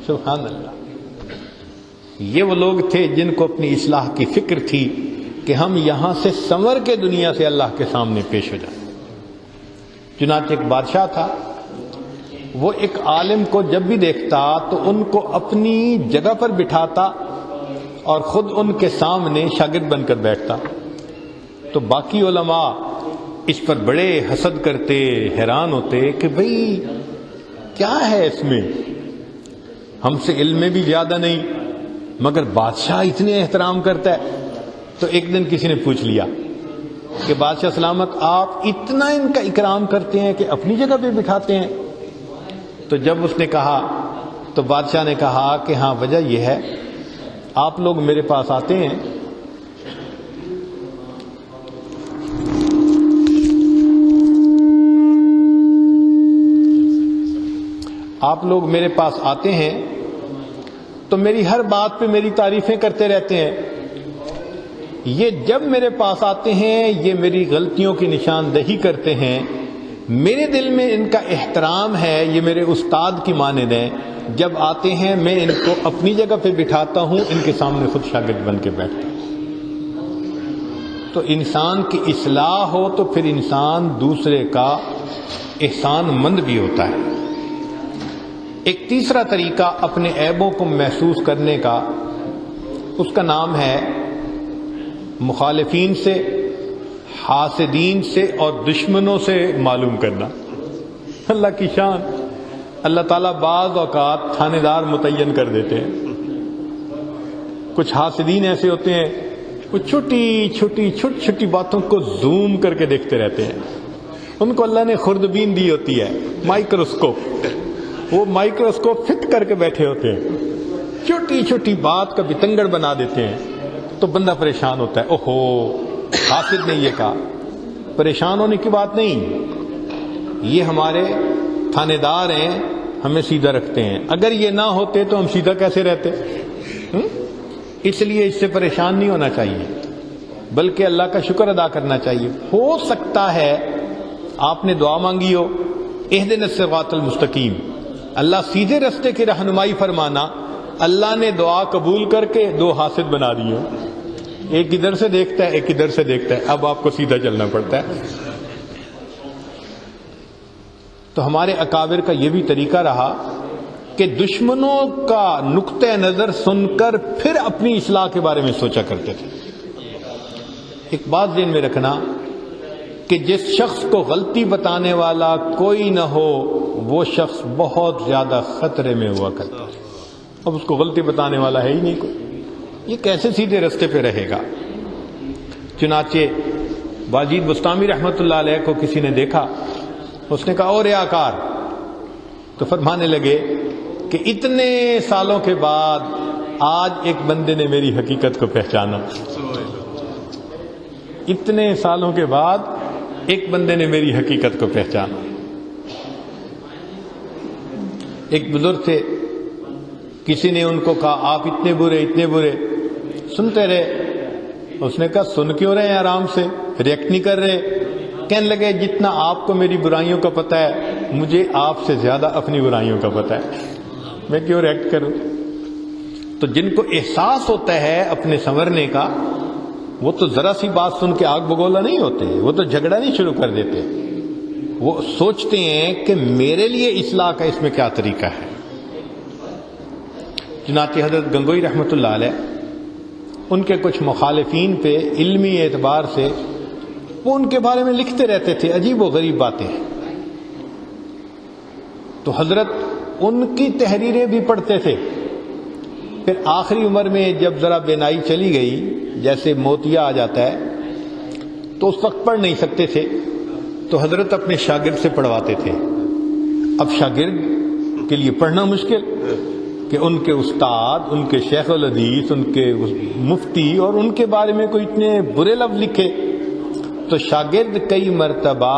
سبحان اللہ. یہ وہ لوگ تھے جن کو اپنی اصلاح کی فکر تھی کہ ہم یہاں سے سنور کے دنیا سے اللہ کے سامنے پیش ہو جائیں. چنانچہ ایک بادشاہ تھا، وہ ایک عالم کو جب بھی دیکھتا تو ان کو اپنی جگہ پر بٹھاتا اور خود ان کے سامنے شاگرد بن کر بیٹھتا. تو باقی علماء اس پر بڑے حسد کرتے، حیران ہوتے کہ بھئی کیا ہے اس میں، ہم سے علم میں بھی زیادہ نہیں مگر بادشاہ اتنے احترام کرتا ہے. تو ایک دن کسی نے پوچھ لیا کہ بادشاہ سلامت آپ اتنا ان کا اکرام کرتے ہیں کہ اپنی جگہ پہ بٹھاتے ہیں. تو جب اس نے کہا تو بادشاہ نے کہا کہ ہاں وجہ یہ ہے آپ لوگ میرے پاس آتے ہیں تو میری ہر بات پہ میری تعریفیں کرتے رہتے ہیں. یہ جب میرے پاس آتے ہیں یہ میری غلطیوں کی نشاندہی کرتے ہیں. میرے دل میں ان کا احترام ہے، یہ میرے استاد کی مانند ہیں. جب آتے ہیں میں ان کو اپنی جگہ پہ بٹھاتا ہوں، ان کے سامنے خود شاگرد بن کے بیٹھتا ہوں. تو انسان کی اصلاح ہو تو پھر انسان دوسرے کا احسان مند بھی ہوتا ہے. ایک تیسرا طریقہ اپنے عیبوں کو محسوس کرنے کا، اس کا نام ہے مخالفین سے، حاسدین سے اور دشمنوں سے معلوم کرنا. اللہ کی شان، اللہ تعالیٰ بعض اوقات تھانے دار متعین کر دیتے ہیں. کچھ حاسدین ایسے ہوتے ہیں وہ چھوٹی چھوٹی باتوں کو زوم کر کے دیکھتے رہتے ہیں. ان کو اللہ نے خوردبین دی ہوتی ہے، مائکروسکوپ. وہ مائکروسکوپ فٹ کر کے بیٹھے ہوتے ہیں، چھوٹی چھوٹی بات کا بتنگڑ بنا دیتے ہیں. تو بندہ پریشان ہوتا ہے، اوہو حاسد نے یہ کہا. پریشان ہونے کی بات نہیں، یہ ہمارے تھانے دار ہیں، ہمیں سیدھا رکھتے ہیں. اگر یہ نہ ہوتے تو ہم سیدھا کیسے رہتے؟ اس لیے اس سے پریشان نہیں ہونا چاہیے بلکہ اللہ کا شکر ادا کرنا چاہیے. ہو سکتا ہے آپ نے دعا مانگی ہو اہدنا الصراط المستقیم، اللہ سیدھے رستے کی رہنمائی فرمانا، اللہ نے دعا قبول کر کے دو حاسد بنا دیے. ایک ادھر سے دیکھتا ہے ایک ادھر سے دیکھتا ہے، اب آپ کو سیدھا چلنا پڑتا ہے. تو ہمارے اکابر کا یہ بھی طریقہ رہا کہ دشمنوں کا نقطہ نظر سن کر پھر اپنی اصلاح کے بارے میں سوچا کرتے تھے. ایک بات ذہن میں رکھنا کہ جس شخص کو غلطی بتانے والا کوئی نہ ہو وہ شخص بہت زیادہ خطرے میں ہوا کرتا ہے. اب اس کو غلطی بتانے والا ہے ہی نہیں کوئی، یہ کیسے سیدھے رستے پہ رہے گا؟ چنانچہ باجید بستامی رحمۃ اللہ علیہ کو کسی نے دیکھا، اس نے کہا او ریاکار. تو فرمانے لگے کہ اتنے سالوں کے بعد آج ایک بندے نے میری حقیقت کو پہچانا. اتنے سالوں کے بعد ایک بندے نے میری حقیقت کو پہچانا. ایک بزرگ تھے، کسی نے ان کو کہا آپ اتنے برے. سنتے رہے. اس نے کہا سن کیوں رہے ہیں، آرام سے ریئیکٹ نہیں کر رہے. کہنے لگے جتنا آپ کو میری برائیوں کا پتہ ہے مجھے آپ سے زیادہ اپنی برائیوں کا پتہ ہے، میں کیوں ریئیکٹ کروں. تو جن کو احساس ہوتا ہے اپنے سنورنے کا وہ تو ذرا سی بات سن کے آگ بگولا نہیں ہوتے، وہ تو جھگڑا نہیں شروع کر دیتے. وہ سوچتے ہیں کہ میرے لیے اصلاح کا اس میں کیا طریقہ ہے. چنانچہ حضرت گنگوئی رحمۃ اللہ علیہ ان کے کچھ مخالفین پہ علمی اعتبار سے وہ ان کے بارے میں لکھتے رہتے تھے عجیب و غریب باتیں. تو حضرت ان کی تحریریں بھی پڑھتے تھے. پھر آخری عمر میں جب ذرا بینائی چلی گئی، جیسے موتیا آ جاتا ہے، تو اس وقت پڑھ نہیں سکتے تھے. تو حضرت اپنے شاگرد سے پڑھواتے تھے. اب شاگرد کے لیے پڑھنا مشکل کہ ان کے استاد، ان کے شیخ الحدیث، ان کے مفتی اور ان کے بارے میں کوئی اتنے برے لفظ لکھے. تو شاگرد کئی مرتبہ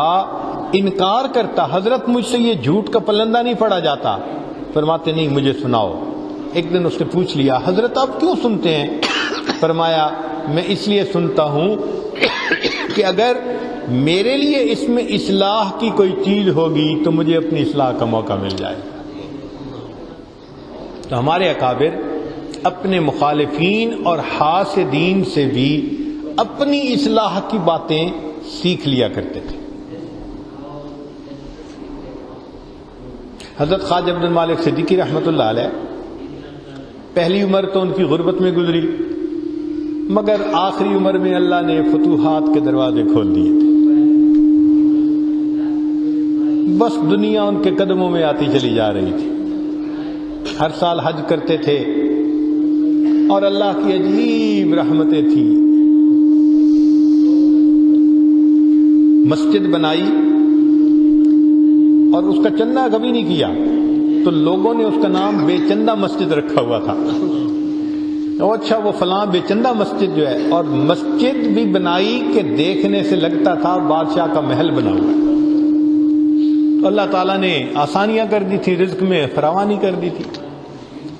انکار کرتا، حضرت مجھ سے یہ جھوٹ کا پلندہ نہیں پڑا جاتا. فرماتے نہیں مجھے سناؤ. ایک دن اس نے پوچھ لیا حضرت آپ کیوں سنتے ہیں؟ فرمایا میں اس لیے سنتا ہوں کہ اگر میرے لیے اس میں اصلاح کی کوئی چیز ہوگی تو مجھے اپنی اصلاح کا موقع مل جائے گا. تو ہمارے اکابر اپنے مخالفین اور حاسدین سے بھی اپنی اصلاح کی باتیں سیکھ لیا کرتے تھے. حضرت خواجہ عبد المالک صدیقی رحمۃ اللہ علیہ، پہلی عمر تو ان کی غربت میں گزری، مگر آخری عمر میں اللہ نے فتوحات کے دروازے کھول دیے تھے. بس دنیا ان کے قدموں میں آتی چلی جا رہی تھی. ہر سال حج کرتے تھے اور اللہ کی عجیب رحمتیں تھیں. مسجد بنائی اور اس کا چندہ کبھی نہیں کیا، تو لوگوں نے اس کا نام بے چندہ مسجد رکھا ہوا تھا. اچھا وہ فلاں بے چندہ مسجد جو ہے، اور مسجد بھی بنائی کہ دیکھنے سے لگتا تھا بادشاہ کا محل بنا ہوا ہے. تو اللہ تعالیٰ نے آسانیاں کر دی تھی، رزق میں فراوانی کر دی تھی.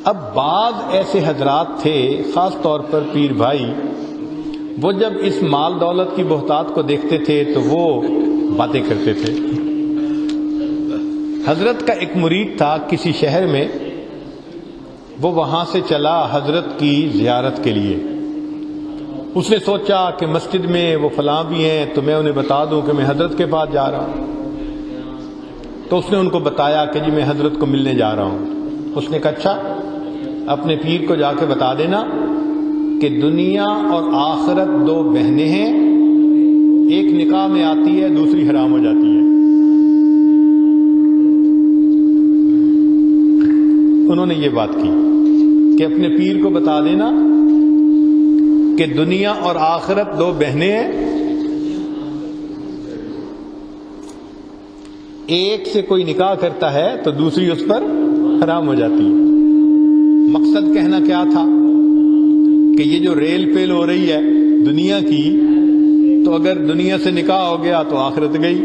اب بعض ایسے حضرات تھے، خاص طور پر پیر بھائی، وہ جب اس مال دولت کی بہتات کو دیکھتے تھے تو وہ باتیں کرتے تھے. حضرت کا ایک مرید تھا کسی شہر میں، وہ وہاں سے چلا حضرت کی زیارت کے لیے. اس نے سوچا کہ مسجد میں وہ فلاں بھی ہیں تو میں انہیں بتا دوں کہ میں حضرت کے پاس جا رہا ہوں. تو اس نے ان کو بتایا کہ جی میں حضرت کو ملنے جا رہا ہوں. اس نے کہا اچھا اپنے پیر کو جا کے بتا دینا کہ دنیا اور آخرت دو بہنیں ہیں، ایک نکاح میں آتی ہے دوسری حرام ہو جاتی ہے. انہوں نے یہ بات کی کہ اپنے پیر کو بتا دینا کہ دنیا اور آخرت دو بہنیں ہیں، ایک سے کوئی نکاح کرتا ہے تو دوسری اس پر حرام ہو جاتی ہے. مقصد کہنا کیا تھا کہ یہ جو ریل پیل ہو رہی ہے دنیا کی، تو اگر دنیا سے نکاح ہو گیا تو آخرت گئی.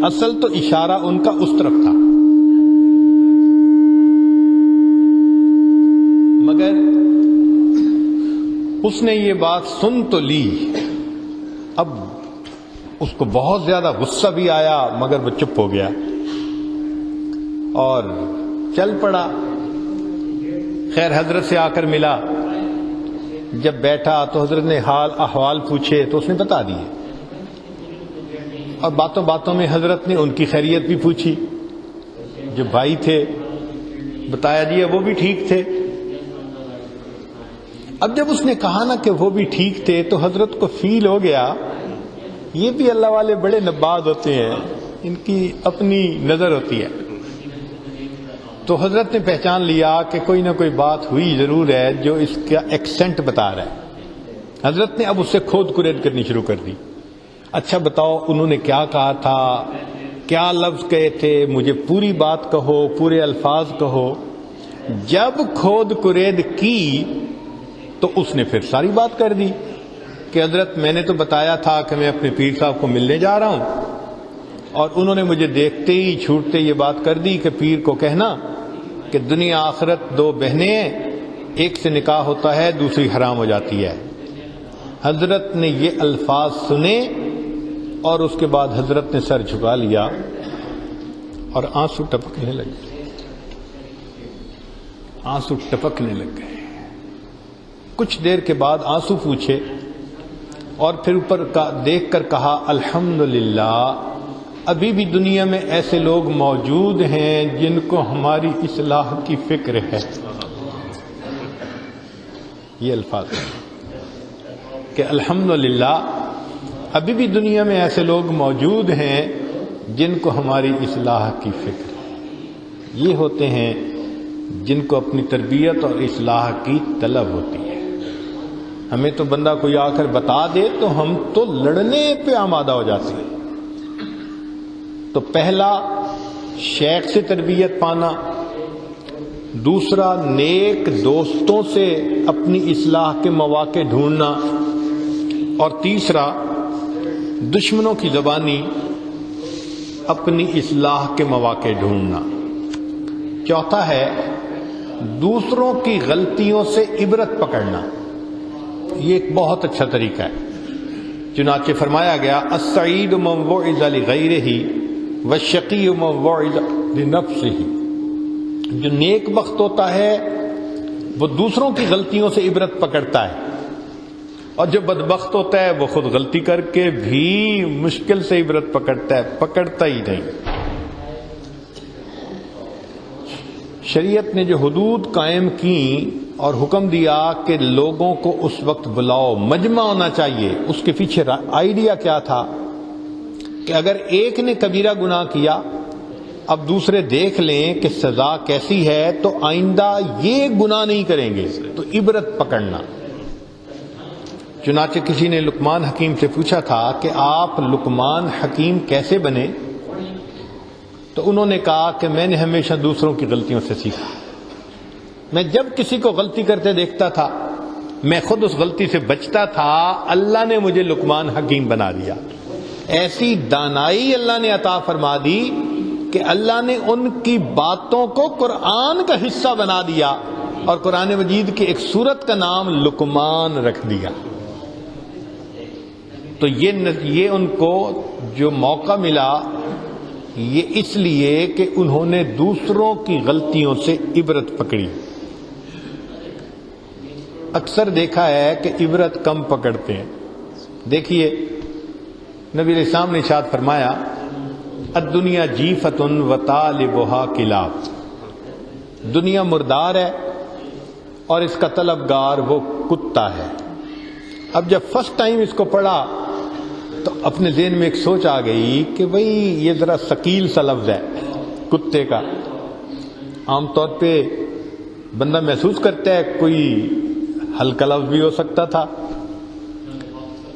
اصل تو اشارہ ان کا اس طرف تھا، مگر اس نے یہ بات سن تو لی. اب اس کو بہت زیادہ غصہ بھی آیا، مگر وہ چپ ہو گیا اور چل پڑا. خیر حضرت سے آ کر ملا، جب بیٹھا تو حضرت نے حال احوال پوچھے تو اس نے بتا دیے، اور باتوں باتوں میں حضرت نے ان کی خیریت بھی پوچھی. جو بھائی تھے بتایا دیا وہ بھی ٹھیک تھے. اب جب اس نے کہا نا کہ وہ بھی ٹھیک تھے تو حضرت کو فیل ہو گیا یہ بھی اللہ والے بڑے نباد ہوتے ہیں، ان کی اپنی نظر ہوتی ہے. تو حضرت نے پہچان لیا کہ کوئی نہ کوئی بات ہوئی ضرور ہے جو اس کا ایکسنٹ بتا رہا ہے. حضرت نے اب اس سے کھود کرید کرنی شروع کر دی. اچھا بتاؤ انہوں نے کیا کہا تھا، کیا لفظ کہے تھے، مجھے پوری بات کہو، پورے الفاظ کہو. جب کھود کرید کی تو اس نے پھر ساری بات کر دی کہ حضرت میں نے تو بتایا تھا کہ میں اپنے پیر صاحب کو ملنے جا رہا ہوں، اور انہوں نے مجھے دیکھتے ہی چھوٹتے یہ بات کر دی کہ پیر کو کہنا کہ دنیا آخرت دو بہنیں ہیں، ایک سے نکاح ہوتا ہے دوسری حرام ہو جاتی ہے. حضرت نے یہ الفاظ سنے اور اس کے بعد حضرت نے سر جھکا لیا اور آنسو ٹپکنے لگے. آنسو ٹپکنے لگ گئے. کچھ دیر کے بعد آنسو پوچھے اور پھر اوپر دیکھ کر کہا الحمدللہ ابھی بھی دنیا میں ایسے لوگ موجود ہیں جن کو ہماری اصلاح کی فکر ہے. یہ الفاظ کہ الحمدللہ ابھی بھی دنیا میں ایسے لوگ موجود ہیں جن کو ہماری اصلاح کی فکر ہے. یہ ہوتے ہیں جن کو اپنی تربیت اور اصلاح کی طلب ہوتی ہے. ہمیں تو بندہ کوئی آ کر بتا دے تو ہم تو لڑنے پہ آمادہ ہو جاتے ہیں. تو پہلا شیخ سے تربیت پانا، دوسرا نیک دوستوں سے اپنی اصلاح کے مواقع ڈھونڈنا، اور تیسرا دشمنوں کی زبانی اپنی اصلاح کے مواقع ڈھونڈنا، چوتھا ہے دوسروں کی غلطیوں سے عبرت پکڑنا۔ یہ ایک بہت اچھا طریقہ ہے، چنانچہ فرمایا گیا السعید من وعظ لغیرہ والشقی من وعظ لنفسہ، جو نیک بخت ہوتا ہے وہ دوسروں کی غلطیوں سے عبرت پکڑتا ہے، اور جو بدبخت ہوتا ہے وہ خود غلطی کر کے بھی مشکل سے عبرت پکڑتا ہی نہیں۔ شریعت نے جو حدود قائم کی اور حکم دیا کہ لوگوں کو اس وقت بلاؤ، مجمع ہونا چاہیے، اس کے پیچھے آئیڈیا کیا تھا کہ اگر ایک نے کبیرہ گناہ کیا، اب دوسرے دیکھ لیں کہ سزا کیسی ہے تو آئندہ یہ گناہ نہیں کریں گے، تو عبرت پکڑنا۔ چنانچہ کسی نے لقمان حکیم سے پوچھا تھا کہ آپ لقمان حکیم کیسے بنے؟ تو انہوں نے کہا کہ میں نے ہمیشہ دوسروں کی غلطیوں سے سیکھا، میں جب کسی کو غلطی کرتے دیکھتا تھا میں خود اس غلطی سے بچتا تھا، اللہ نے مجھے لقمان حکیم بنا دیا۔ ایسی دانائی اللہ نے عطا فرما دی کہ اللہ نے ان کی باتوں کو قرآن کا حصہ بنا دیا اور قرآن مجید کی ایک سورت کا نام لقمان رکھ دیا۔ تو یہ ان کو جو موقع ملا یہ اس لیے کہ انہوں نے دوسروں کی غلطیوں سے عبرت پکڑی۔ اکثر دیکھا ہے کہ عبرت کم پکڑتے ہیں۔ دیکھیے نبی علیہ السلام نے ارشاد فرمایا الدنیا جیفۃ وطالبها کلاب، دنیا مردار ہے اور اس کا طلبگار وہ کتا ہے۔ اب جب فرسٹ ٹائم اس کو پڑھا تو اپنے ذہن میں ایک سوچ آ گئی کہ بھئی یہ ذرا ثقیل سا لفظ ہے کتے کا، عام طور پہ بندہ محسوس کرتا ہے کوئی ہلکا لفظ بھی ہو سکتا تھا،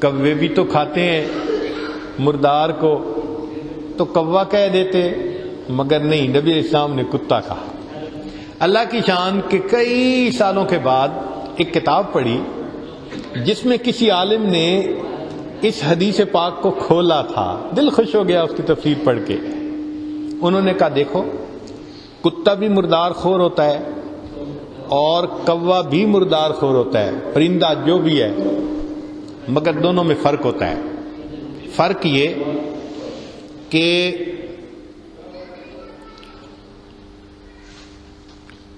کوے بھی تو کھاتے ہیں مردار کو تو کوا کہہ دیتے، مگر نہیں، نبی علیہ السلام نے کتا کہا۔ اللہ کی شان کہ کئی سالوں کے بعد ایک کتاب پڑھی جس میں کسی عالم نے اس حدیث پاک کو کھولا تھا، دل خوش ہو گیا اس کی تفسیر پڑھ کے۔ انہوں نے کہا دیکھو کتا بھی مردار خور ہوتا ہے اور کوا بھی مردار خور ہوتا ہے، پرندہ جو بھی ہے، مگر دونوں میں فرق ہوتا ہے۔ فرق یہ کہ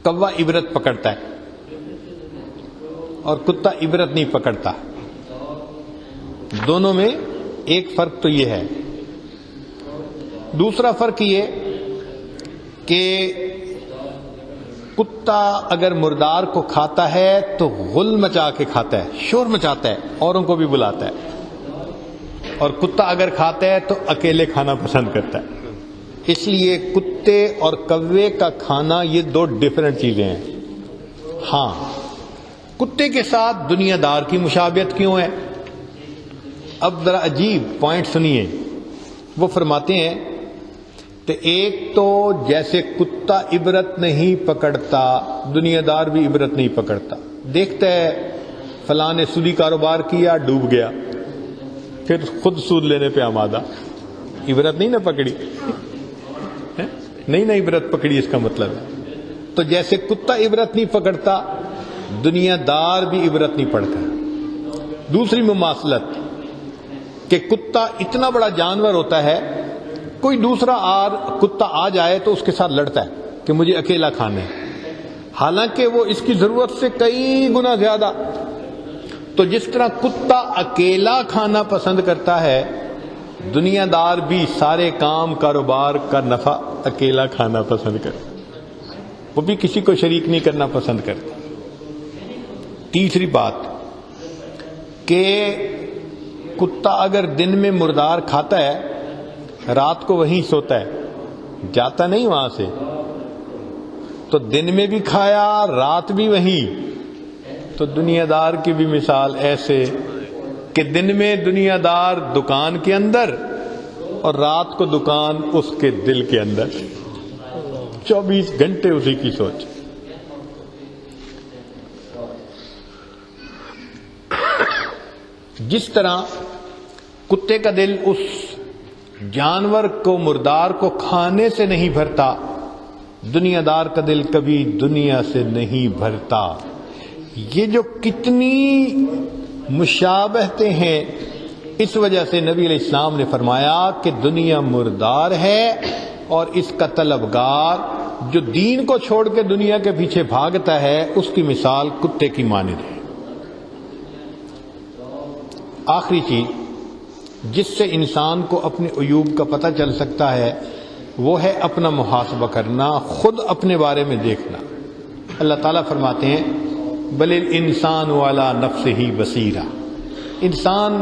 کوا عبرت پکڑتا ہے اور کتا عبرت نہیں پکڑتا، دونوں میں ایک فرق تو یہ ہے۔ دوسرا فرق یہ کہ کتا اگر مردار کو کھاتا ہے تو غل مچا کے کھاتا ہے، شور مچاتا ہے، اوروں کو بھی بلاتا ہے، اور کتا اگر کھاتا ہے تو اکیلے کھانا پسند کرتا ہے۔ اس لیے کتے اور کوے کا کھانا یہ دو ڈیفرنٹ چیزیں ہیں۔ ہاں کتے کے ساتھ دنیا دار کی مشابہت کیوں ہے؟ اب ذرا عجیب پوائنٹ سنیے، وہ فرماتے ہیں کہ ایک تو جیسے کتا عبرت نہیں پکڑتا، دنیا دار بھی عبرت نہیں پکڑتا، دیکھتا ہے فلاں نے سودی کاروبار کیا ڈوب گیا، پھر خود سود لینے پہ آمادہ، عبرت نہیں نہ پکڑی، نہیں نہ عبرت پکڑی، اس کا مطلب ہے۔ تو جیسے کتا عبرت نہیں پکڑتا دنیا دار بھی عبرت نہیں پڑتا۔ دوسری مماثلت کہ کتا اتنا بڑا جانور ہوتا ہے، کوئی دوسرا کتا آ جائے تو اس کے ساتھ لڑتا ہے کہ مجھے اکیلا کھانا ہے، حالانکہ وہ اس کی ضرورت سے کئی گنا زیادہ۔ تو جس طرح کتا اکیلا کھانا پسند کرتا ہے، دنیا دار بھی سارے کام کاروبار کا نفع اکیلا کھانا پسند کرتا ہے، وہ بھی کسی کو شریک نہیں کرنا پسند کرتا۔ تیسری بات کہ کتا اگر دن میں مردار کھاتا ہے، رات کو وہیں سوتا ہے، جاتا نہیں وہاں سے، تو دن میں بھی کھایا رات بھی وہیں۔ تو دنیا دار کی بھی مثال ایسے کہ دن میں دنیا دار دکان کے اندر اور رات کو دکان اس کے دل کے اندر، 24 گھنٹے اسی کی سوچ۔ جس طرح کتے کا دل اس جانور کو، مردار کو کھانے سے نہیں بھرتا، دنیا دار کا دل کبھی دنیا سے نہیں بھرتا۔ یہ جو کتنی مشابہتیں ہیں، اس وجہ سے نبی علیہ السلام نے فرمایا کہ دنیا مردار ہے اور اس کا طلبگار جو دین کو چھوڑ کے دنیا کے پیچھے بھاگتا ہے، اس کی مثال کتے کی مانند ہے۔ آخری چیز جس سے انسان کو اپنے عیوب کا پتہ چل سکتا ہے وہ ہے اپنا محاسبہ کرنا، خود اپنے بارے میں دیکھنا۔ اللہ تعالیٰ فرماتے ہیں بل الانسان علی نفسہ بصیرہ، انسان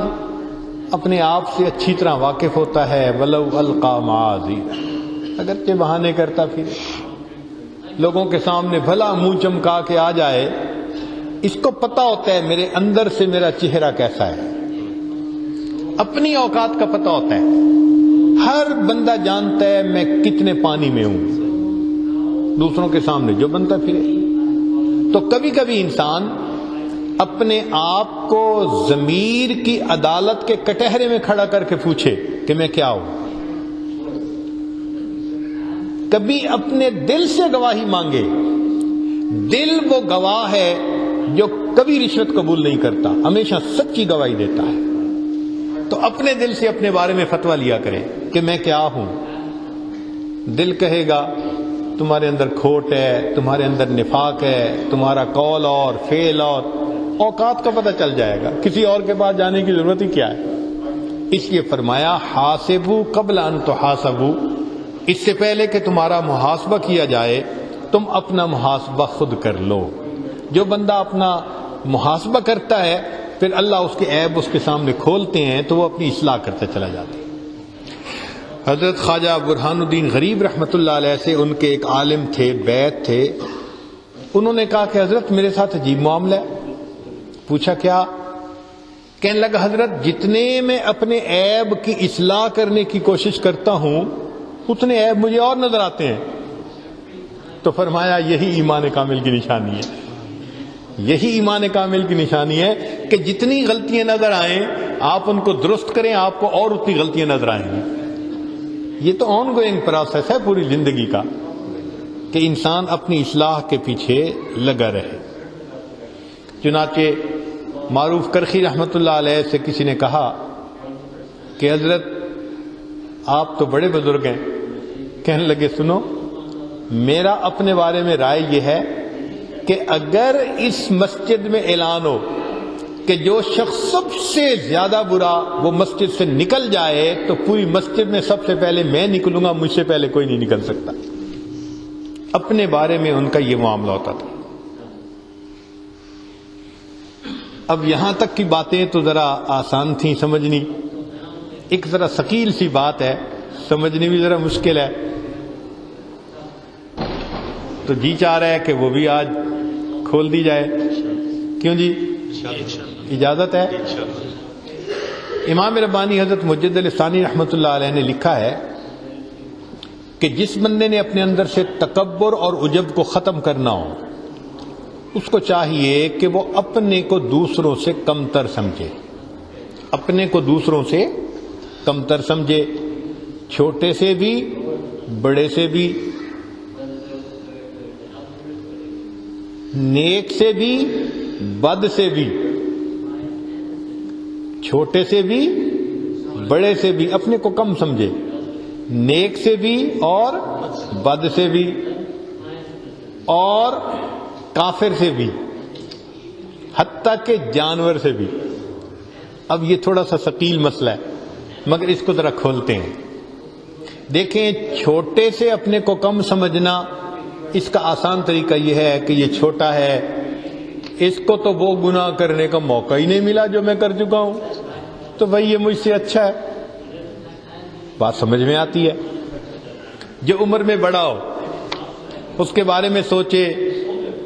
اپنے آپ سے اچھی طرح واقف ہوتا ہے، ولو القی معاذیرہ، اگرچہ بہانے کرتا پھر لوگوں کے سامنے بھلا منہ چمکا کے آ جائے، اس کو پتہ ہوتا ہے میرے اندر سے میرا چہرہ کیسا ہے، اپنی اوقات کا پتہ ہوتا ہے۔ ہر بندہ جانتا ہے میں کتنے پانی میں ہوں، دوسروں کے سامنے جو بنتا پھرے۔ تو کبھی کبھی انسان اپنے آپ کو ضمیر کی عدالت کے کٹہرے میں کھڑا کر کے پوچھے کہ میں کیا ہوں، کبھی اپنے دل سے گواہی مانگے۔ دل وہ گواہ ہے جو کبھی رشوت قبول نہیں کرتا، ہمیشہ سچی گواہی دیتا ہے۔ تو اپنے دل سے اپنے بارے میں فتویٰ لیا کریں کہ میں کیا ہوں۔ دل کہے گا تمہارے اندر کھوٹ ہے، تمہارے اندر نفاق ہے، تمہارا قول اور فعل اور، اوقات کا پتہ چل جائے گا، کسی اور کے پاس جانے کی ضرورت ہی کیا ہے۔ اس لیے فرمایا حاسبوا قبل ان تحاسبوا، اس سے پہلے کہ تمہارا محاسبہ کیا جائے تم اپنا محاسبہ خود کر لو۔ جو بندہ اپنا محاسبہ کرتا ہے پھر اللہ اس کے عیب اس کے سامنے کھولتے ہیں تو وہ اپنی اصلاح کرتا چلا جاتا ہے۔ حضرت خواجہ برہان الدین غریب رحمۃ اللہ علیہ سے ان کے ایک عالم تھے، بیعت تھے، انہوں نے کہا کہ حضرت میرے ساتھ عجیب معاملہ ہے۔ پوچھا کیا؟ کہنے لگا حضرت جتنے میں اپنے عیب کی اصلاح کرنے کی کوشش کرتا ہوں اتنے عیب مجھے اور نظر آتے ہیں۔ تو فرمایا یہی ایمان کامل کی نشانی ہے، یہی ایمان کامل کی نشانی ہے کہ جتنی غلطیاں نظر آئیں آپ ان کو درست کریں، آپ کو اور اتنی غلطیاں نظر آئیں گی۔ یہ تو آن گوئنگ پروسیس ہے پوری زندگی کا کہ انسان اپنی اصلاح کے پیچھے لگا رہے۔ چنانچہ معروف کرخی رحمۃ اللہ علیہ سے کسی نے کہا کہ حضرت آپ تو بڑے بزرگ ہیں، کہنے لگے سنو میرا اپنے بارے میں رائے یہ ہے کہ اگر اس مسجد میں اعلان ہو کہ جو شخص سب سے زیادہ برا وہ مسجد سے نکل جائے تو پوری مسجد میں سب سے پہلے میں نکلوں گا، مجھ سے پہلے کوئی نہیں نکل سکتا۔ اپنے بارے میں ان کا یہ معاملہ ہوتا تھا۔ اب یہاں تک کی باتیں تو ذرا آسان تھیں سمجھنی، ایک ذرا ثقیل سی بات ہے، سمجھنی بھی ذرا مشکل ہے۔ تو جی چاہ رہا ہے کہ وہ بھی آج کھول دی جائے، کیوں جی؟ اجازت ہے؟ امام ربانی حضرت مجد علی ثانی رحمۃ اللہ علیہ نے لکھا ہے کہ جس بندے نے اپنے اندر سے تکبر اور عجب کو ختم کرنا ہو اس کو چاہیے کہ وہ اپنے کو دوسروں سے کمتر سمجھے، اپنے کو دوسروں سے کمتر سمجھے، چھوٹے سے بھی بڑے سے بھی، نیک سے بھی بد سے بھی، چھوٹے سے بھی بڑے سے بھی اپنے کو کم سمجھے، نیک سے بھی اور بد سے بھی اور کافر سے بھی، حتیٰ کہ جانور سے بھی۔ اب یہ تھوڑا سا ثقیل مسئلہ ہے مگر اس کو ذرا کھولتے ہیں۔ دیکھیں چھوٹے سے اپنے کو کم سمجھنا، اس کا آسان طریقہ یہ ہے کہ یہ چھوٹا ہے، اس کو تو وہ گناہ کرنے کا موقع ہی نہیں ملا جو میں کر چکا ہوں، تو بھائی یہ مجھ سے اچھا ہے۔ بات سمجھ میں آتی ہے؟ جو عمر میں بڑا ہو اس کے بارے میں سوچے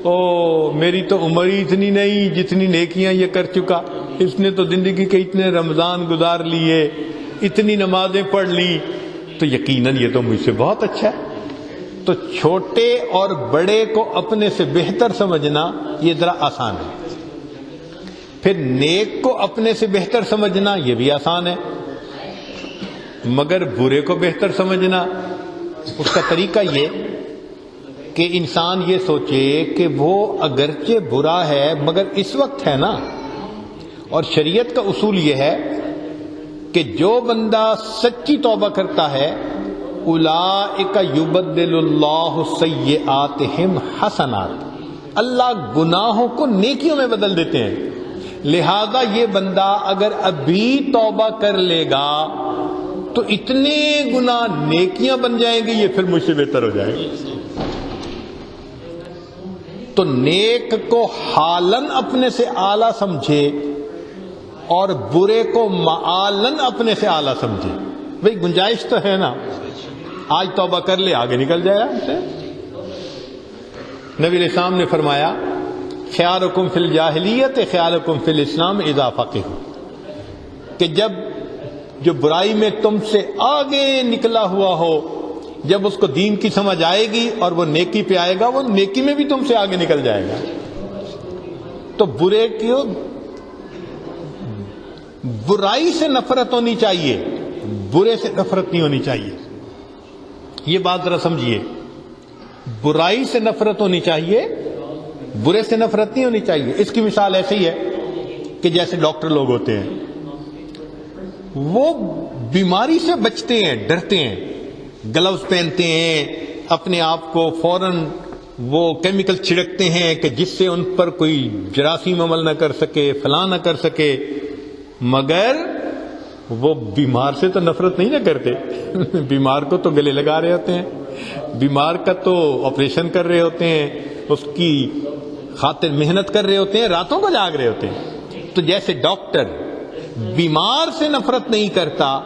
او میری تو عمر ہی اتنی نہیں جتنی نیکیاں یہ کر چکا، اس نے تو زندگی کے اتنے رمضان گزار لیے، اتنی نمازیں پڑھ لی تو یقیناً یہ تو مجھ سے بہت اچھا ہے. تو چھوٹے اور بڑے کو اپنے سے بہتر سمجھنا یہ ذرا آسان ہے. پھر نیک کو اپنے سے بہتر سمجھنا یہ بھی آسان ہے، مگر برے کو بہتر سمجھنا اس کا طریقہ یہ کہ انسان یہ سوچے کہ وہ اگرچہ برا ہے مگر اس وقت ہے نا. اور شریعت کا اصول یہ ہے کہ جو بندہ سچی توبہ کرتا ہے اولئک یبدل اللہ سیئاتہم حسنات، اللہ گناہوں کو نیکیوں میں بدل دیتے ہیں. لہذا یہ بندہ اگر ابھی توبہ کر لے گا تو اتنے گناہ نیکیاں بن جائیں گے، یہ پھر مجھ سے بہتر ہو جائے گا. تو نیک کو حالن اپنے سے اعلیٰ سمجھے اور برے کو معالن اپنے سے اعلیٰ سمجھے. بھئی گنجائش تو ہے نا، آج توبہ کر لے آگے نکل جائے گا. نبی علیہ السلام نے فرمایا خیارکم فی الجاہلیت خیارکم فی الاسلام اذا فقہوا، کہ جب جو برائی میں تم سے آگے نکلا ہوا ہو، جب اس کو دین کی سمجھ آئے گی اور وہ نیکی پہ آئے گا، وہ نیکی میں بھی تم سے آگے نکل جائے گا. تو برے کی برائی سے نفرت ہونی چاہیے، برے سے نفرت نہیں ہونی چاہیے. یہ بات ذرا سمجھیے، برائی سے نفرت ہونی چاہیے، برے سے نفرت نہیں ہونی چاہیے. اس کی مثال ایسے ہی ہے کہ جیسے ڈاکٹر لوگ ہوتے ہیں، وہ بیماری سے بچتے ہیں، ڈرتے ہیں، گلوز پہنتے ہیں، اپنے آپ کو فوراً وہ کیمیکل چھڑکتے ہیں کہ جس سے ان پر کوئی جراثیم عمل نہ کر سکے، فلاں نہ کر سکے. مگر وہ بیمار سے تو نفرت نہیں نہ کرتے. بیمار کو تو گلے لگا رہے ہوتے ہیں، بیمار کا تو آپریشن کر رہے ہوتے ہیں، اس کی خاطر محنت کر رہے ہوتے ہیں، راتوں کو جاگ رہے ہوتے ہیں. تو جیسے ڈاکٹر بیمار سے نفرت نہیں کرتا،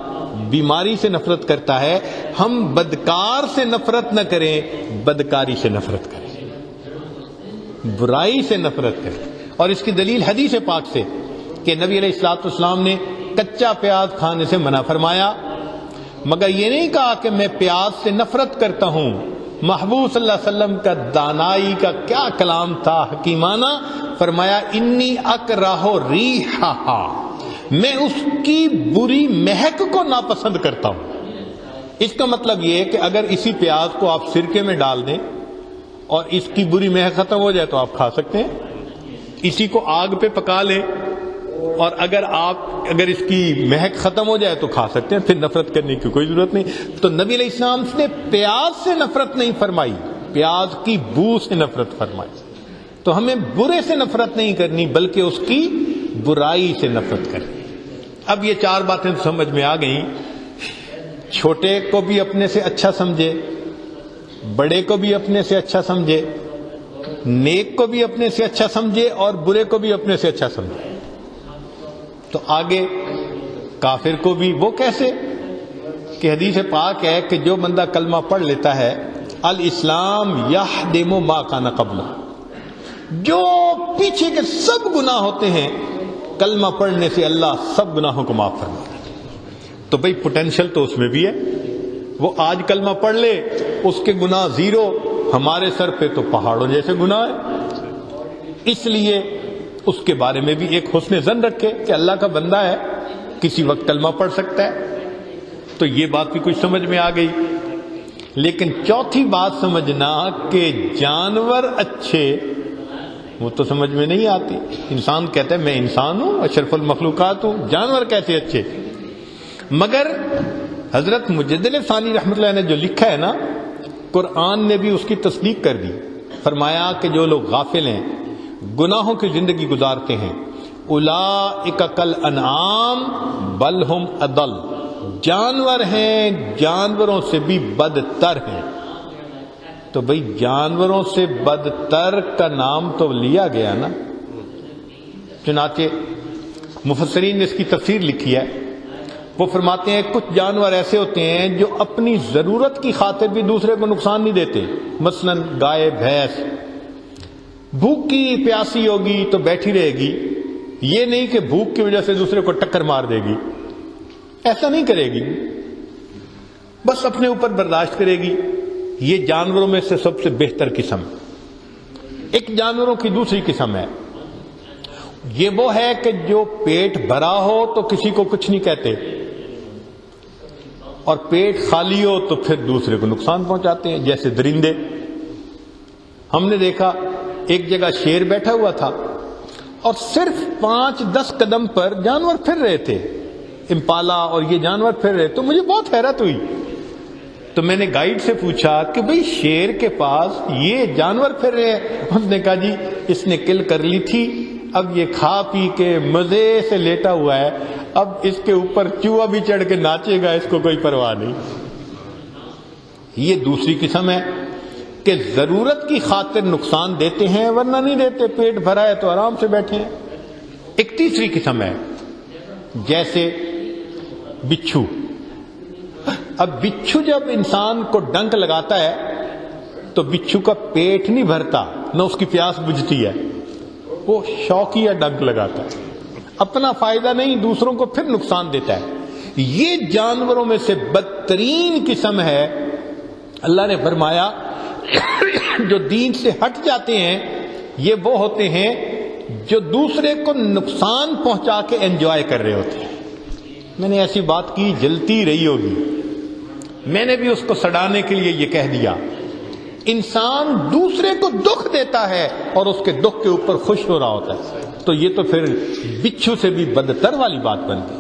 بیماری سے نفرت کرتا ہے، ہم بدکار سے نفرت نہ کریں، بدکاری سے نفرت کریں، برائی سے نفرت کریں. اور اس کی دلیل حدیث پاک سے کہ نبی علیہ الصلوۃ والسلام نے کچا پیاز کھانے سے منع فرمایا، مگر یہ نہیں کہا کہ میں پیاز سے نفرت کرتا ہوں. محبوب صلی اللہ علیہ وسلم کا دانائی کا کیا کلام تھا، حکیمانہ، فرمایا انی اکرہ ریحھا، میں اس کی بری مہک کو ناپسند کرتا ہوں. اس کا مطلب یہ ہے کہ اگر اسی پیاز کو آپ سرکے میں ڈال دیں اور اس کی بری مہک ختم ہو جائے تو آپ کھا سکتے ہیں. اسی کو آگ پہ پکا لیں اور اگر اس کی مہک ختم ہو جائے تو کھا سکتے ہیں، پھر نفرت کرنے کی کوئی ضرورت نہیں. تو نبی علیہ السلام نے پیاز سے نفرت نہیں فرمائی، پیاز کی بو سے نفرت فرمائی. تو ہمیں برے سے نفرت نہیں کرنی بلکہ اس کی برائی سے نفرت کرنی. اب یہ 4 باتیں سمجھ میں آ گئیں. چھوٹے کو بھی اپنے سے اچھا سمجھے، بڑے کو بھی اپنے سے اچھا سمجھے، نیک کو بھی اپنے سے اچھا سمجھے اور برے کو بھی اپنے سے اچھا سمجھے. تو آگے کافر کو بھی، وہ کیسے؟ کہ حدیث پاک ہے کہ جو بندہ کلمہ پڑھ لیتا ہے، الاسلام یہدم ما کان قبلہ، جو پیچھے کے سب گناہ ہوتے ہیں کلمہ پڑھنے سے اللہ سب گناہوں کو معاف فرما دیتا. تو بھئی پوٹینشل تو اس میں بھی ہے. وہ آج کلمہ پڑھ لے، اس کے گناہ 0، ہمارے سر پہ تو پہاڑوں جیسے گناہ ہے. اس لیے اس کے بارے میں بھی ایک حسن ظن رکھے کہ اللہ کا بندہ ہے، کسی وقت کلمہ پڑھ سکتا ہے. تو یہ بات بھی کچھ سمجھ میں آ گئی. لیکن چوتھی بات سمجھنا کہ جانور اچھے، وہ تو سمجھ میں نہیں آتی. انسان کہتا ہے میں انسان ہوں، اشرف المخلوقات ہوں، جانور کیسے اچھے؟ مگر حضرت مجدد ثانی رحمۃ اللہ نے جو لکھا ہے نا، قرآن نے بھی اس کی تصدیق کر دی. فرمایا کہ جو لوگ غافل ہیں، گناہوں کی زندگی گزارتے ہیں، اولئک کالانعام بل ہم اضل، جانور ہیں، جانوروں سے بھی بدتر ہیں. تو بھئی جانوروں سے بدتر کا نام تو لیا گیا نا. چنانچہ مفسرین نے اس کی تفسیر لکھی ہے. وہ فرماتے ہیں کچھ جانور ایسے ہوتے ہیں جو اپنی ضرورت کی خاطر بھی دوسرے کو نقصان نہیں دیتے. مثلا گائے، بھینس بھوکی پیاسی ہوگی تو بیٹھی رہے گی، یہ نہیں کہ بھوک کی وجہ سے دوسرے کو ٹکر مار دے گی. ایسا نہیں کرے گی، بس اپنے اوپر برداشت کرے گی. یہ جانوروں میں سے سب سے بہتر قسم. ایک جانوروں کی دوسری قسم ہے، یہ وہ ہے کہ جو پیٹ بھرا ہو تو کسی کو کچھ نہیں کہتے، اور پیٹ خالی ہو تو پھر دوسرے کو نقصان پہنچاتے ہیں. جیسے درندے، ہم نے دیکھا ایک جگہ شیر بیٹھا ہوا تھا اور صرف 5-10 قدم پر جانور پھر رہے تھے، امپالا اور یہ جانور پھر رہے. تو مجھے بہت حیرت ہوئی، تو میں نے گائیڈ سے پوچھا کہ بھئی شیر کے پاس یہ جانور پھر رہے ہیں. اس نے کہا جی اس نے کل کر لی تھی، اب یہ کھا پی کے مزے سے لیٹا ہوا ہے، اب اس کے اوپر چوہا بھی چڑھ کے ناچے گا، اس کو کوئی پرواہ نہیں. یہ دوسری قسم ہے کہ ضرورت کی خاطر نقصان دیتے ہیں ورنہ نہیں دیتے، پیٹ بھرا ہے تو آرام سے بیٹھے ہیں. ایک تیسری قسم ہے جیسے بچھو. اب بچھو جب انسان کو ڈنک لگاتا ہے تو بچھو کا پیٹ نہیں بھرتا، نہ اس کی پیاس بجھتی ہے، وہ شوقیہ ڈنک لگاتا ہے، اپنا فائدہ نہیں، دوسروں کو پھر نقصان دیتا ہے. یہ جانوروں میں سے بدترین قسم ہے. اللہ نے فرمایا جو دین سے ہٹ جاتے ہیں یہ وہ ہوتے ہیں جو دوسرے کو نقصان پہنچا کے انجوائے کر رہے ہوتے ہیں. میں نے ایسی بات کی جلتی رہی ہوگی، میں نے بھی اس کو سڑانے کے لیے یہ کہہ دیا. انسان دوسرے کو دکھ دیتا ہے اور اس کے دکھ کے اوپر خوش ہو رہا ہوتا ہے، تو یہ تو پھر بچھو سے بھی بدتر والی بات بن گئی.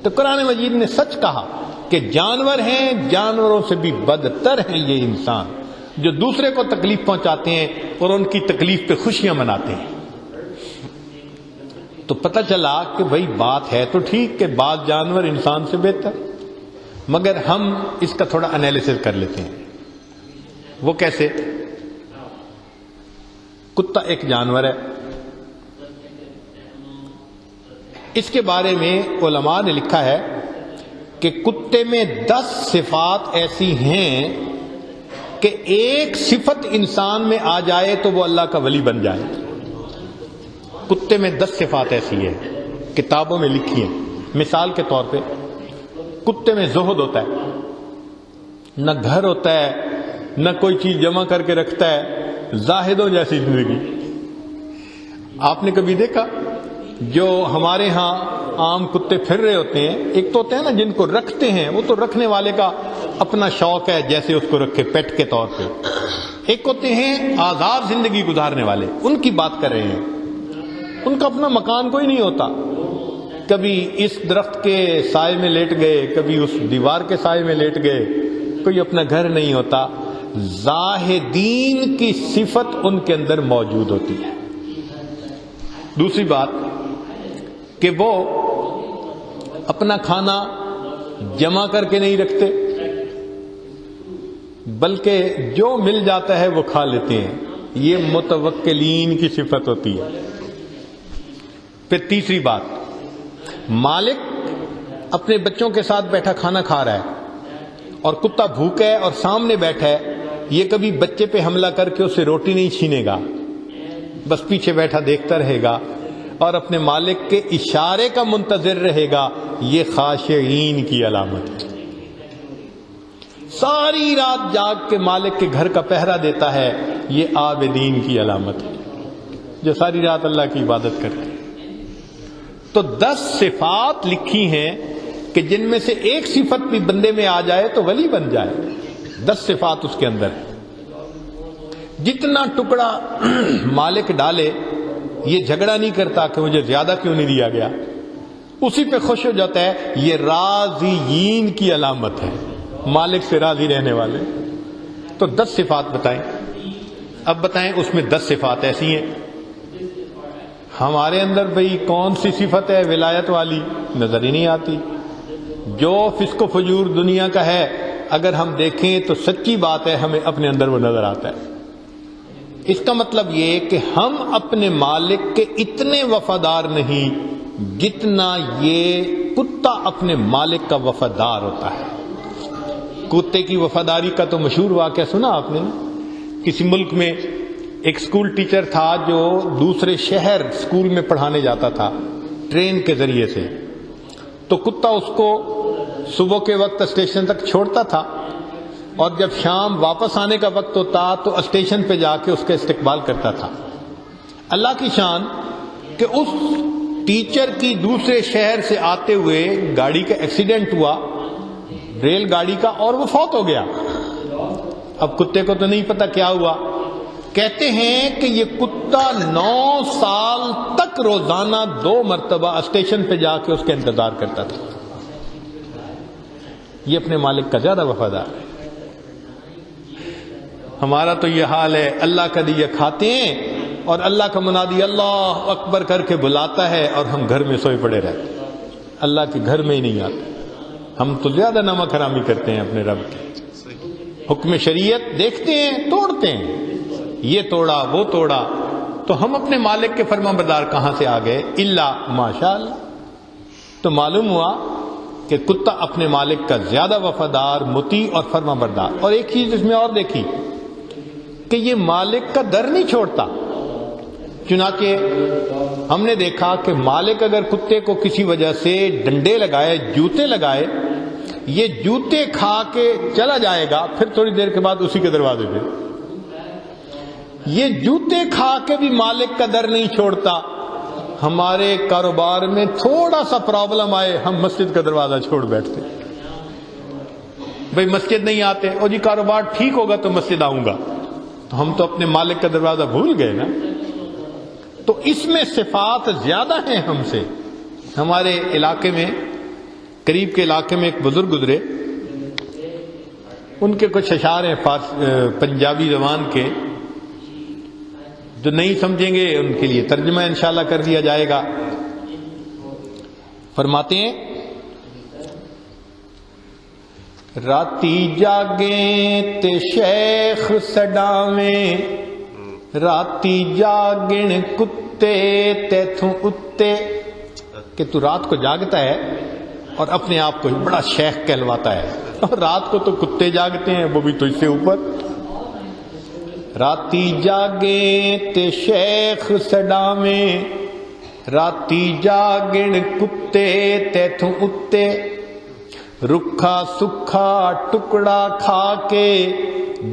تو قرآن مجید نے سچ کہا کہ جانور ہیں، جانوروں سے بھی بدتر ہیں یہ انسان جو دوسرے کو تکلیف پہنچاتے ہیں اور ان کی تکلیف پہ خوشیاں مناتے ہیں. تو پتہ چلا کہ بھئی بات ہے تو ٹھیک کہ بعض جانور انسان سے بہتر، مگر ہم اس کا تھوڑا انالیسس کر لیتے ہیں. وہ کیسے؟ کتا ایک جانور ہے، اس کے بارے میں علماء نے لکھا ہے کہ کتے میں 10 صفات ایسی ہیں کہ ایک صفت انسان میں آ جائے تو وہ اللہ کا ولی بن جائے. کتے میں 10 صفات ایسی ہیں، کتابوں میں لکھی ہیں. مثال کے طور پہ کتے میں زہد ہوتا ہے، نہ گھر ہوتا ہے نہ کوئی چیز جمع کر کے رکھتا ہے، زاہدوں جیسی زندگی. آپ نے کبھی دیکھا جو ہمارے ہاں عام کتے پھر رہے ہوتے ہیں، ایک تو ہوتے ہیں نا جن کو رکھتے ہیں، وہ تو رکھنے والے کا اپنا شوق ہے جیسے اس کو رکھے پیٹ کے طور پہ. ایک ہوتے ہیں آزاد زندگی گزارنے والے، ان کی بات کر رہے ہیں. ان کا اپنا مکان کوئی نہیں ہوتا، کبھی اس درخت کے سائے میں لیٹ گئے، کبھی اس دیوار کے سائے میں لیٹ گئے، کوئی اپنا گھر نہیں ہوتا. زاہدین کی صفت ان کے اندر موجود ہوتی ہے. دوسری بات کہ وہ اپنا کھانا جمع کر کے نہیں رکھتے، بلکہ جو مل جاتا ہے وہ کھا لیتے ہیں. یہ متوکلین کی صفت ہوتی ہے. پھر تیسری بات، مالک اپنے بچوں کے ساتھ بیٹھا کھانا کھا رہا ہے اور کتا بھوکا ہے اور سامنے بیٹھا ہے، یہ کبھی بچے پہ حملہ کر کے اسے روٹی نہیں چھینے گا، بس پیچھے بیٹھا دیکھتا رہے گا اور اپنے مالک کے اشارے کا منتظر رہے گا. یہ خاشعین کی علامت ہے. ساری رات جاگ کے مالک کے گھر کا پہرا دیتا ہے، یہ عابدین کی علامت ہے جو ساری رات اللہ کی عبادت کرتے ہیں. تو 10 صفات لکھی ہیں کہ جن میں سے ایک صفت بھی بندے میں آ جائے تو ولی بن جائے. 10 صفات اس کے اندر ہے. جتنا ٹکڑا مالک ڈالے یہ جھگڑا نہیں کرتا کہ مجھے زیادہ کیوں نہیں دیا گیا، اسی پہ خوش ہو جاتا ہے. یہ راضیین کی علامت ہے، مالک سے راضی رہنے والے. تو 10 صفات بتائیں. اب بتائیں اس میں 10 صفات ایسی ہیں، ہمارے اندر بھئی کون سی صفت ہے ولایت والی؟ نظر ہی نہیں آتی. جو فسق و فجور دنیا کا ہے اگر ہم دیکھیں تو سچی بات ہے ہمیں اپنے اندر وہ نظر آتا ہے. اس کا مطلب یہ کہ ہم اپنے مالک کے اتنے وفادار نہیں جتنا یہ کتا اپنے مالک کا وفادار ہوتا ہے. کتے کی وفاداری کا تو مشہور واقعہ سنا آپ نے. کسی ملک میں ایک سکول ٹیچر تھا جو دوسرے شہر سکول میں پڑھانے جاتا تھا ٹرین کے ذریعے سے. تو کتا اس کو صبح کے وقت اسٹیشن تک چھوڑتا تھا اور جب شام واپس آنے کا وقت ہوتا تو اسٹیشن پہ جا کے اس کا استقبال کرتا تھا۔ اللہ کی شان کہ اس ٹیچر کی دوسرے شہر سے آتے ہوئے گاڑی کا ایکسیڈنٹ ہوا، ریل گاڑی کا، اور وہ فوت ہو گیا۔ اب کتے کو تو نہیں پتا کیا ہوا، کہتے ہیں کہ یہ کتا 9 سال تک روزانہ 2 مرتبہ اسٹیشن پہ جا کے اس کا انتظار کرتا تھا۔ یہ اپنے مالک کا زیادہ وفادار ہے۔ ہمارا تو یہ حال ہے، اللہ کا دیا کھاتے ہیں اور اللہ کا منادی اللہ اکبر کر کے بلاتا ہے اور ہم گھر میں سوئے پڑے رہتے ہیں، اللہ کے گھر میں ہی نہیں آتے۔ ہم تو زیادہ نمک حرامی کرتے ہیں اپنے رب کے۔ حکم شریعت دیکھتے ہیں، توڑتے ہیں، یہ توڑا وہ توڑا، تو ہم اپنے مالک کے فرما بردار کہاں سے آ گئے؟ الا ماشاء اللہ۔ تو معلوم ہوا کہ کتا اپنے مالک کا زیادہ وفادار، مطیع اور فرما بردار۔ اور ایک چیز اس میں اور دیکھی کہ یہ مالک کا در نہیں چھوڑتا۔ چنانچہ ہم نے دیکھا کہ مالک اگر کتے کو کسی وجہ سے ڈنڈے لگائے، جوتے لگائے، یہ جوتے کھا کے چلا جائے گا، پھر تھوڑی دیر کے بعد اسی کے دروازے پہ۔ یہ جوتے کھا کے بھی مالک کا در نہیں چھوڑتا۔ ہمارے کاروبار میں تھوڑا سا پرابلم آئے، ہم مسجد کا دروازہ چھوڑ بیٹھتے، بھئی مسجد نہیں آتے، اور جی کاروبار ٹھیک ہوگا تو مسجد آؤں گا۔ تو ہم تو اپنے مالک کا دروازہ بھول گئے نا۔ تو اس میں صفات زیادہ ہیں ہم سے۔ ہمارے علاقے میں، قریب کے علاقے میں ایک بزرگ گزرے، ان کے کچھ اشعار ہیں پنجابی زبان کے، جو نہیں سمجھیں گے ان کے لیے ترجمہ انشاءاللہ کر دیا جائے گا۔ فرماتے ہیں، راتی جاگیں تے شیخ سڈاویں، راتی جاگن کتے تیتھوں اتے، کہ تو رات کو جاگتا ہے اور اپنے آپ کو بڑا شیخ کہلواتا ہے، اور رات کو تو کتے جاگتے ہیں، وہ بھی تو اس سے اوپر۔ راتی جاگیں تے شیخ سڈاویں، راتی جاگن کتے تیتھوں اتے، رکھا سکھا ٹکڑا کھا کے،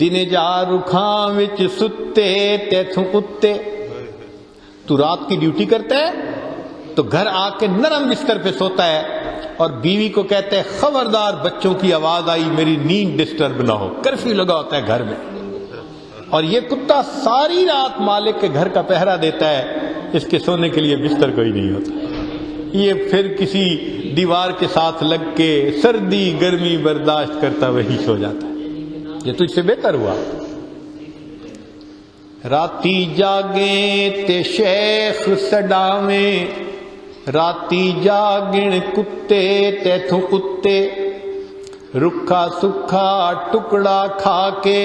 دن جا رکھاں وچ ستے تیتھوں اتے۔ تو رات کی ڈیوٹی کرتا ہے تو گھر آ کے نرم بستر پہ سوتا ہے، اور بیوی کو کہتا ہے خبردار بچوں کی آواز آئی میری نیند ڈسٹرب نہ ہو، کرفیو لگا ہوتا ہے گھر میں۔ اور یہ کتا ساری رات مالک کے گھر کا پہرا دیتا ہے، اس کے سونے کے لیے بستر کوئی نہیں ہوتا۔ یہ پھر کسی دیوار کے ساتھ لگ کے سردی گرمی برداشت کرتا وہی سو جاتا ہے۔ یہ تو اس سے بہتر ہوا۔ راتی جاگیں تے شیخ سڈاویں، راتی جاگن کتے تیتھوں اتے، رکھا سکھا ٹکڑا کھا کے،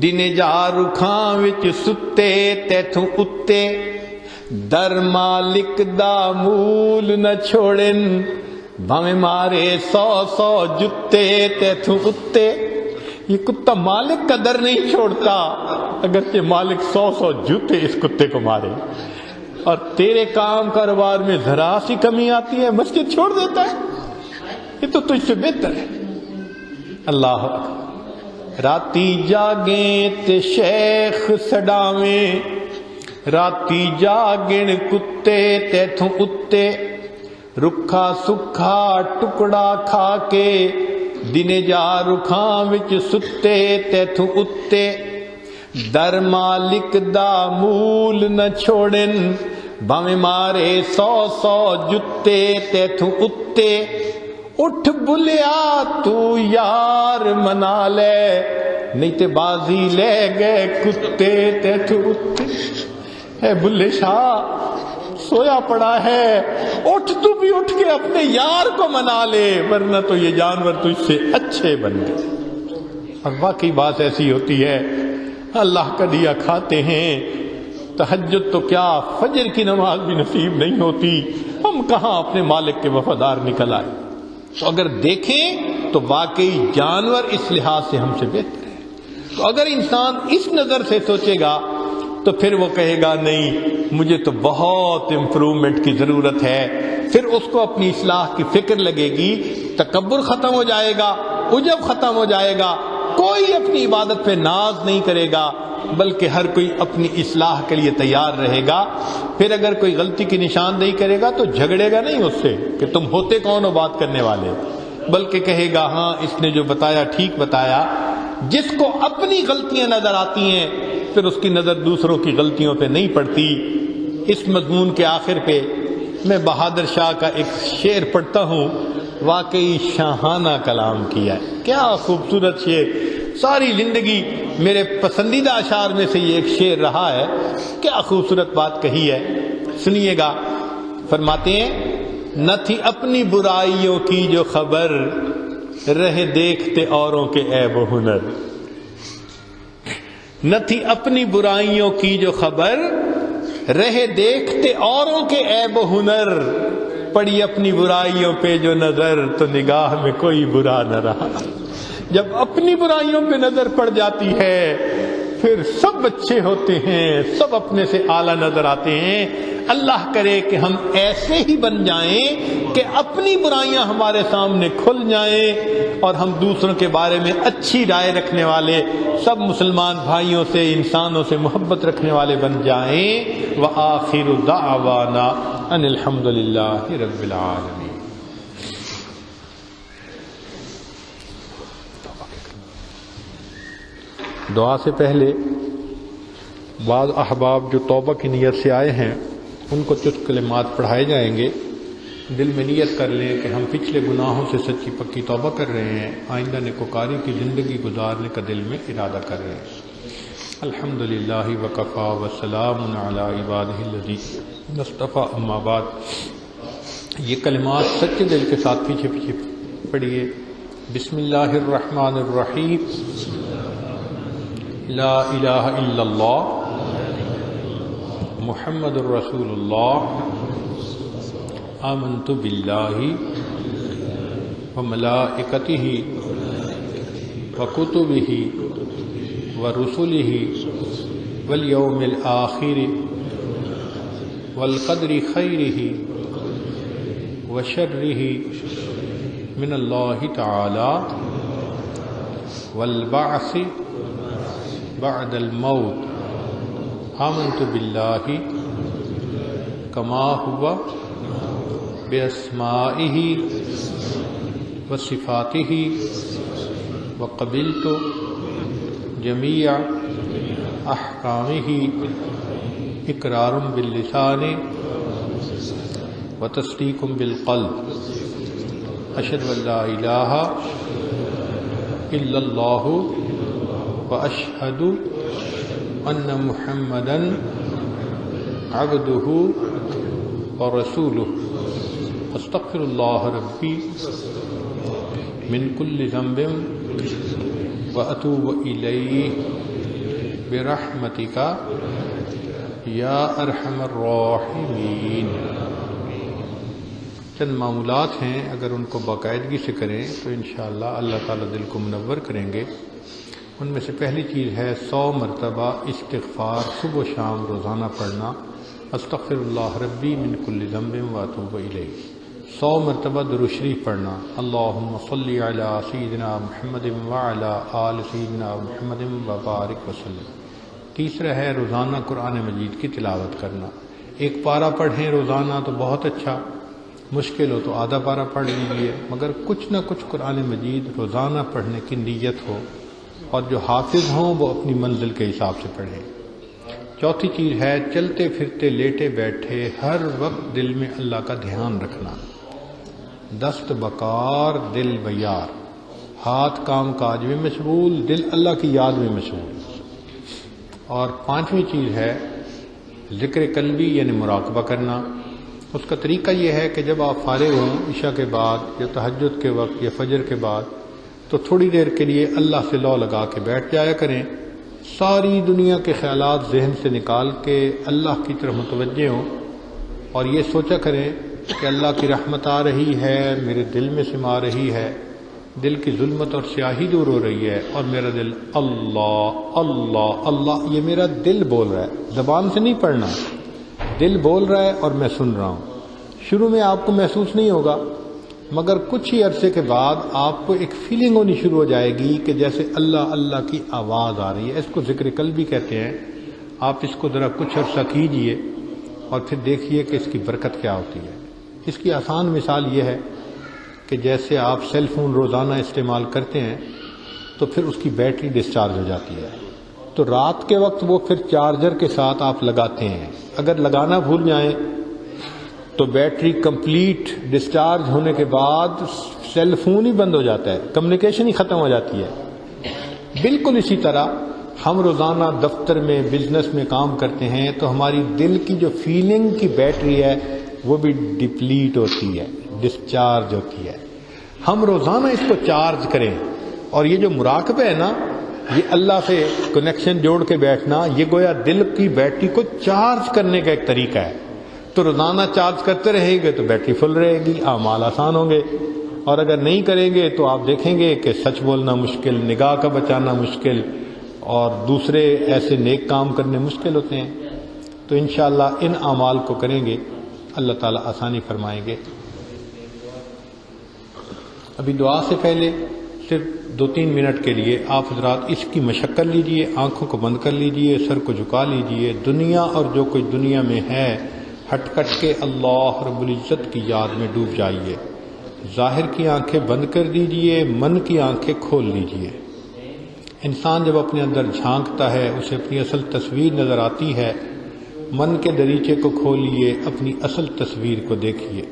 دن جا رکھاں وچ ستے تیتھوں اتے، در مالک دا مول نہ چھوڑن، بھاویں مارے 100 جتے تیتھوں اتے۔ یہ کتا مالک کا در نہیں چھوڑتا، اگرچہ مالک 100 جوتے اس کتے کو مارے، اور تیرے کام کاروبار میں ذرا سی کمی آتی ہے مسجد چھوڑ دیتا ہے۔ یہ تو تجھ سے بہتر ہے۔ اللہ اکبر۔ راتی جاگیں تے شیخ سڈاویں، راتی جاگن کتے تیتھوں اتے، رکھا سکھا ٹکڑا کھا کے، دن جا رکھاں وچ ستے تیتھوں اتے، در مالک دا مول نہ چھوڑن، بھاویں مارے 100 جتے تیتھوں اتے۔ اٹھ بلیا تو یار منا لے، نہیں تے بازی لے گئے کتے تیتھوں اتے۔ اے بلے شاہ سویا پڑا ہے، اٹھ تو بھی اٹھ کے اپنے یار کو منا لے، ورنہ تو یہ جانور تجھ سے اچھے بن گئے۔ اور واقعی بات ایسی ہوتی ہے، اللہ کا دیا کھاتے ہیں، تہجد تو کیا فجر کی نماز بھی نصیب نہیں ہوتی، ہم کہاں اپنے مالک کے وفادار نکل آئے۔ تو اگر دیکھیں تو واقعی جانور اس لحاظ سے ہم سے بہتر ہے۔ تو اگر انسان اس نظر سے سوچے گا تو پھر وہ کہے گا نہیں مجھے تو بہت امپروومنٹ کی ضرورت ہے، پھر اس کو اپنی اصلاح کی فکر لگے گی، تکبر ختم ہو جائے گا، عجب ختم ہو جائے گا، کوئی اپنی عبادت پہ ناز نہیں کرے گا، بلکہ ہر کوئی اپنی اصلاح کے لیے تیار رہے گا۔ پھر اگر کوئی غلطی کی نشاندہی کرے گا تو جھگڑے گا نہیں اس سے کہ تم ہوتے کون ہو بات کرنے والے، بلکہ کہے گا ہاں اس نے جو بتایا ٹھیک بتایا۔ جس کو اپنی غلطیاں نظر آتی ہیں پھر اس کی نظر دوسروں کی غلطیوں پہ نہیں پڑتی۔ اس مضمون کے آخر پہ میں بہادر شاہ کا ایک شعر پڑھتا ہوں، واقعی شاہانہ کلام کیا ہے، کیا خوبصورت شعر، ساری زندگی میرے پسندیدہ اشعار میں سے یہ ایک شعر رہا ہے، کیا خوبصورت بات کہی ہے، سنیے گا۔ فرماتے ہیں نہ تھی اپنی برائیوں کی جو خبر، رہے دیکھتے اوروں کے عیب و ہنر، نہ تھی اپنی برائیوں کی جو خبر، رہے دیکھتے اوروں کے عیب و ہنر، پڑی اپنی برائیوں پہ جو نظر تو نگاہ میں کوئی برا نہ رہا۔ جب اپنی برائیوں پہ نظر پڑ جاتی ہے پھر سب اچھے ہوتے ہیں، سب اپنے سے اعلیٰ نظر آتے ہیں۔ اللہ کرے کہ ہم ایسے ہی بن جائیں کہ اپنی برائیاں ہمارے سامنے کھل جائیں اور ہم دوسروں کے بارے میں اچھی رائے رکھنے والے، سب مسلمان بھائیوں سے، انسانوں سے محبت رکھنے والے بن جائیں۔ وآخر دعوانا ان الحمد للہ رب العالمین۔ دعا سے پہلے بعض احباب جو توبہ کی نیت سے آئے ہیں ان کو کچھ کلمات پڑھائے جائیں گے۔ دل میں نیت کر لیں کہ ہم پچھلے گناہوں سے سچی پکی توبہ کر رہے ہیں، آئندہ نیکوکاری کی زندگی گزارنے کا دل میں ارادہ کر رہے ہیں۔ الحمدللہ وکفا وسلام علی عبادہ الذین اصطفی، اما بعد۔ یہ کلمات سچے دل کے ساتھ پیچھے پیچھے پڑھیے۔ بسم اللہ الرحمن الرحیم، لا الہ الا اللہ محمد الرسول اللہ، آمنت باللہ وملائکتہ وکتبہ ورسلہ والیوم الآخر والقدر خیرہ وشرہ من اللہ تعالی والبعث بعد الموت، آمنت باللہ کما ہوا باسمائہ وصفاتہ وقبلت جمیع احکامہ اقرار باللسان وتصدیق بالقلب، اشہد ان لا الہ الا اللہ واشہد ان محمدا عبدہ ورسولہ، استغفر اللہ ربی من کل ذنب واتوب الیہ برحمتک یا ارحم الراحمین۔ چند معمولات ہیں، اگر ان کو باقاعدگی سے کریں تو انشاءاللہ اللہ تعالیٰ دل کو منور کریں گے۔ ان میں سے پہلی چیز ہے 100 مرتبہ استغفار صبح و شام روزانہ پڑھنا، استغفر اللہ ربی من کل ذنب واتوب الیہ۔ 100 مرتبہ درود شریف پڑھنا، اللہم صلی علی سیدنا محمد وعلی آل سیدنا محمد وبارک وسلم۔ تیسرا ہے روزانہ قرآن مجید کی تلاوت کرنا، ایک پارہ پڑھیں روزانہ تو بہت اچھا، مشکل ہو تو آدھا پارہ پڑھ لیجیے، مگر کچھ نہ کچھ قرآن مجید روزانہ پڑھنے کی نیت ہو، اور جو حافظ ہوں وہ اپنی منزل کے حساب سے پڑھیں۔ چوتھی چیز ہے چلتے پھرتے لیٹے بیٹھے ہر وقت دل میں اللہ کا دھیان رکھنا، دست بکار دل بیار، ہاتھ کام کاج میں مشغول، دل اللہ کی یاد میں مشغول۔ اور پانچویں چیز ہے ذکر قلبی یعنی مراقبہ کرنا۔ اس کا طریقہ یہ ہے کہ جب آپ فارغ ہوں عشاء کے بعد یا تہجد کے وقت یا فجر کے بعد تو تھوڑی دیر کے لیے اللہ سے لو لگا کے بیٹھ جایا کریں، ساری دنیا کے خیالات ذہن سے نکال کے اللہ کی طرف متوجہ ہوں، اور یہ سوچا کریں کہ اللہ کی رحمت آ رہی ہے، میرے دل میں سما رہی ہے، دل کی ظلمت اور سیاہی دور ہو رہی ہے، اور میرا دل اللہ اللہ اللہ، یہ میرا دل بول رہا ہے، زبان سے نہیں پڑھنا، دل بول رہا ہے اور میں سن رہا ہوں۔ شروع میں آپ کو محسوس نہیں ہوگا، مگر کچھ ہی عرصے کے بعد آپ کو ایک فیلنگ ہونی شروع ہو جائے گی کہ جیسے اللہ اللہ کی آواز آ رہی ہے. اس کو ذکر قلب بھی کہتے ہیں. آپ اس کو ذرا کچھ عرصہ کیجئے اور پھر دیکھیے کہ اس کی برکت کیا ہوتی ہے. اس کی آسان مثال یہ ہے کہ جیسے آپ سیل فون روزانہ استعمال کرتے ہیں تو پھر اس کی بیٹری ڈسچارج ہو جاتی ہے، تو رات کے وقت وہ پھر چارجر کے ساتھ آپ لگاتے ہیں. اگر لگانا بھول جائیں تو بیٹری کمپلیٹ ڈسچارج ہونے کے بعد سیل فون ہی بند ہو جاتا ہے، کمیونیکیشن ہی ختم ہو جاتی ہے. بالکل اسی طرح ہم روزانہ دفتر میں بزنس میں کام کرتے ہیں تو ہماری دل کی جو فیلنگ کی بیٹری ہے وہ بھی ڈپلیٹ ہوتی ہے، ڈسچارج ہوتی ہے. ہم روزانہ اس کو چارج کریں. اور یہ جو مراقبہ ہے نا، یہ اللہ سے کنیکشن جوڑ کے بیٹھنا، یہ گویا دل کی بیٹری کو چارج کرنے کا ایک طریقہ ہے. تو روزانہ چارج کرتے رہیں گے تو بیٹری فل رہے گی، اعمال آسان ہوں گے. اور اگر نہیں کریں گے تو آپ دیکھیں گے کہ سچ بولنا مشکل، نگاہ کا بچانا مشکل، اور دوسرے ایسے نیک کام کرنے مشکل ہوتے ہیں. تو انشاءاللہ ان اعمال کو کریں گے، اللہ تعالیٰ آسانی فرمائیں گے. ابھی دعا سے پہلے صرف 2-3 منٹ کے لیے آپ حضرات اس کی مشق کر لیجئے، آنکھوں کو بند کر لیجئے، سر کو جھکا لیجئے. دنیا اور جو کچھ دنیا میں ہے ہٹ کٹ کے اللہ رب العزت کی یاد میں ڈوب جائیے. ظاہر کی آنکھیں بند کر دیجئے، من کی آنکھیں کھول لیجئے. انسان جب اپنے اندر جھانکتا ہے اسے اپنی اصل تصویر نظر آتی ہے. من کے دریچے کو کھولیے، اپنی اصل تصویر کو دیکھیے.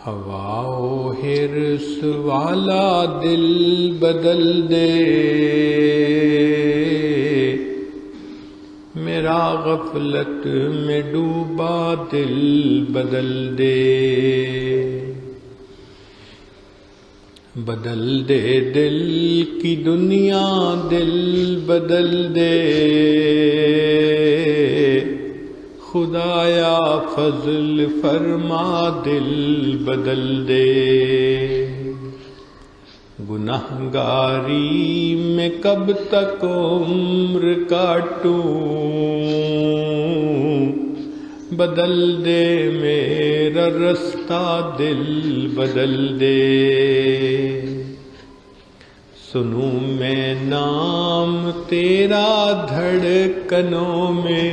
ہوا و حرص والا دل بدل دے، میرا غفلت میں ڈوبا دل بدل دے. بدل دے دل کی دنیا، دل بدل دے خدایا، فضل فرما دل بدل دے. گنہگاری میں کب تک عمر کاٹوں، بدل دے میرا رستہ دل بدل دے. سنوں میں نام تیرا دھڑکنوں میں،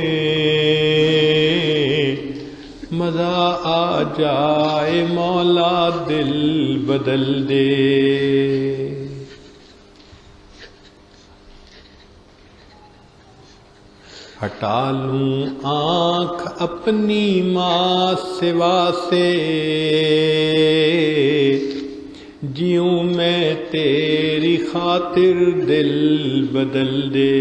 مزہ آ جائے مولا دل بدل دے. ہٹا لوں آنکھ اپنی ماں سوا سے، جیوں میں تیری خاطر دل بدل دے.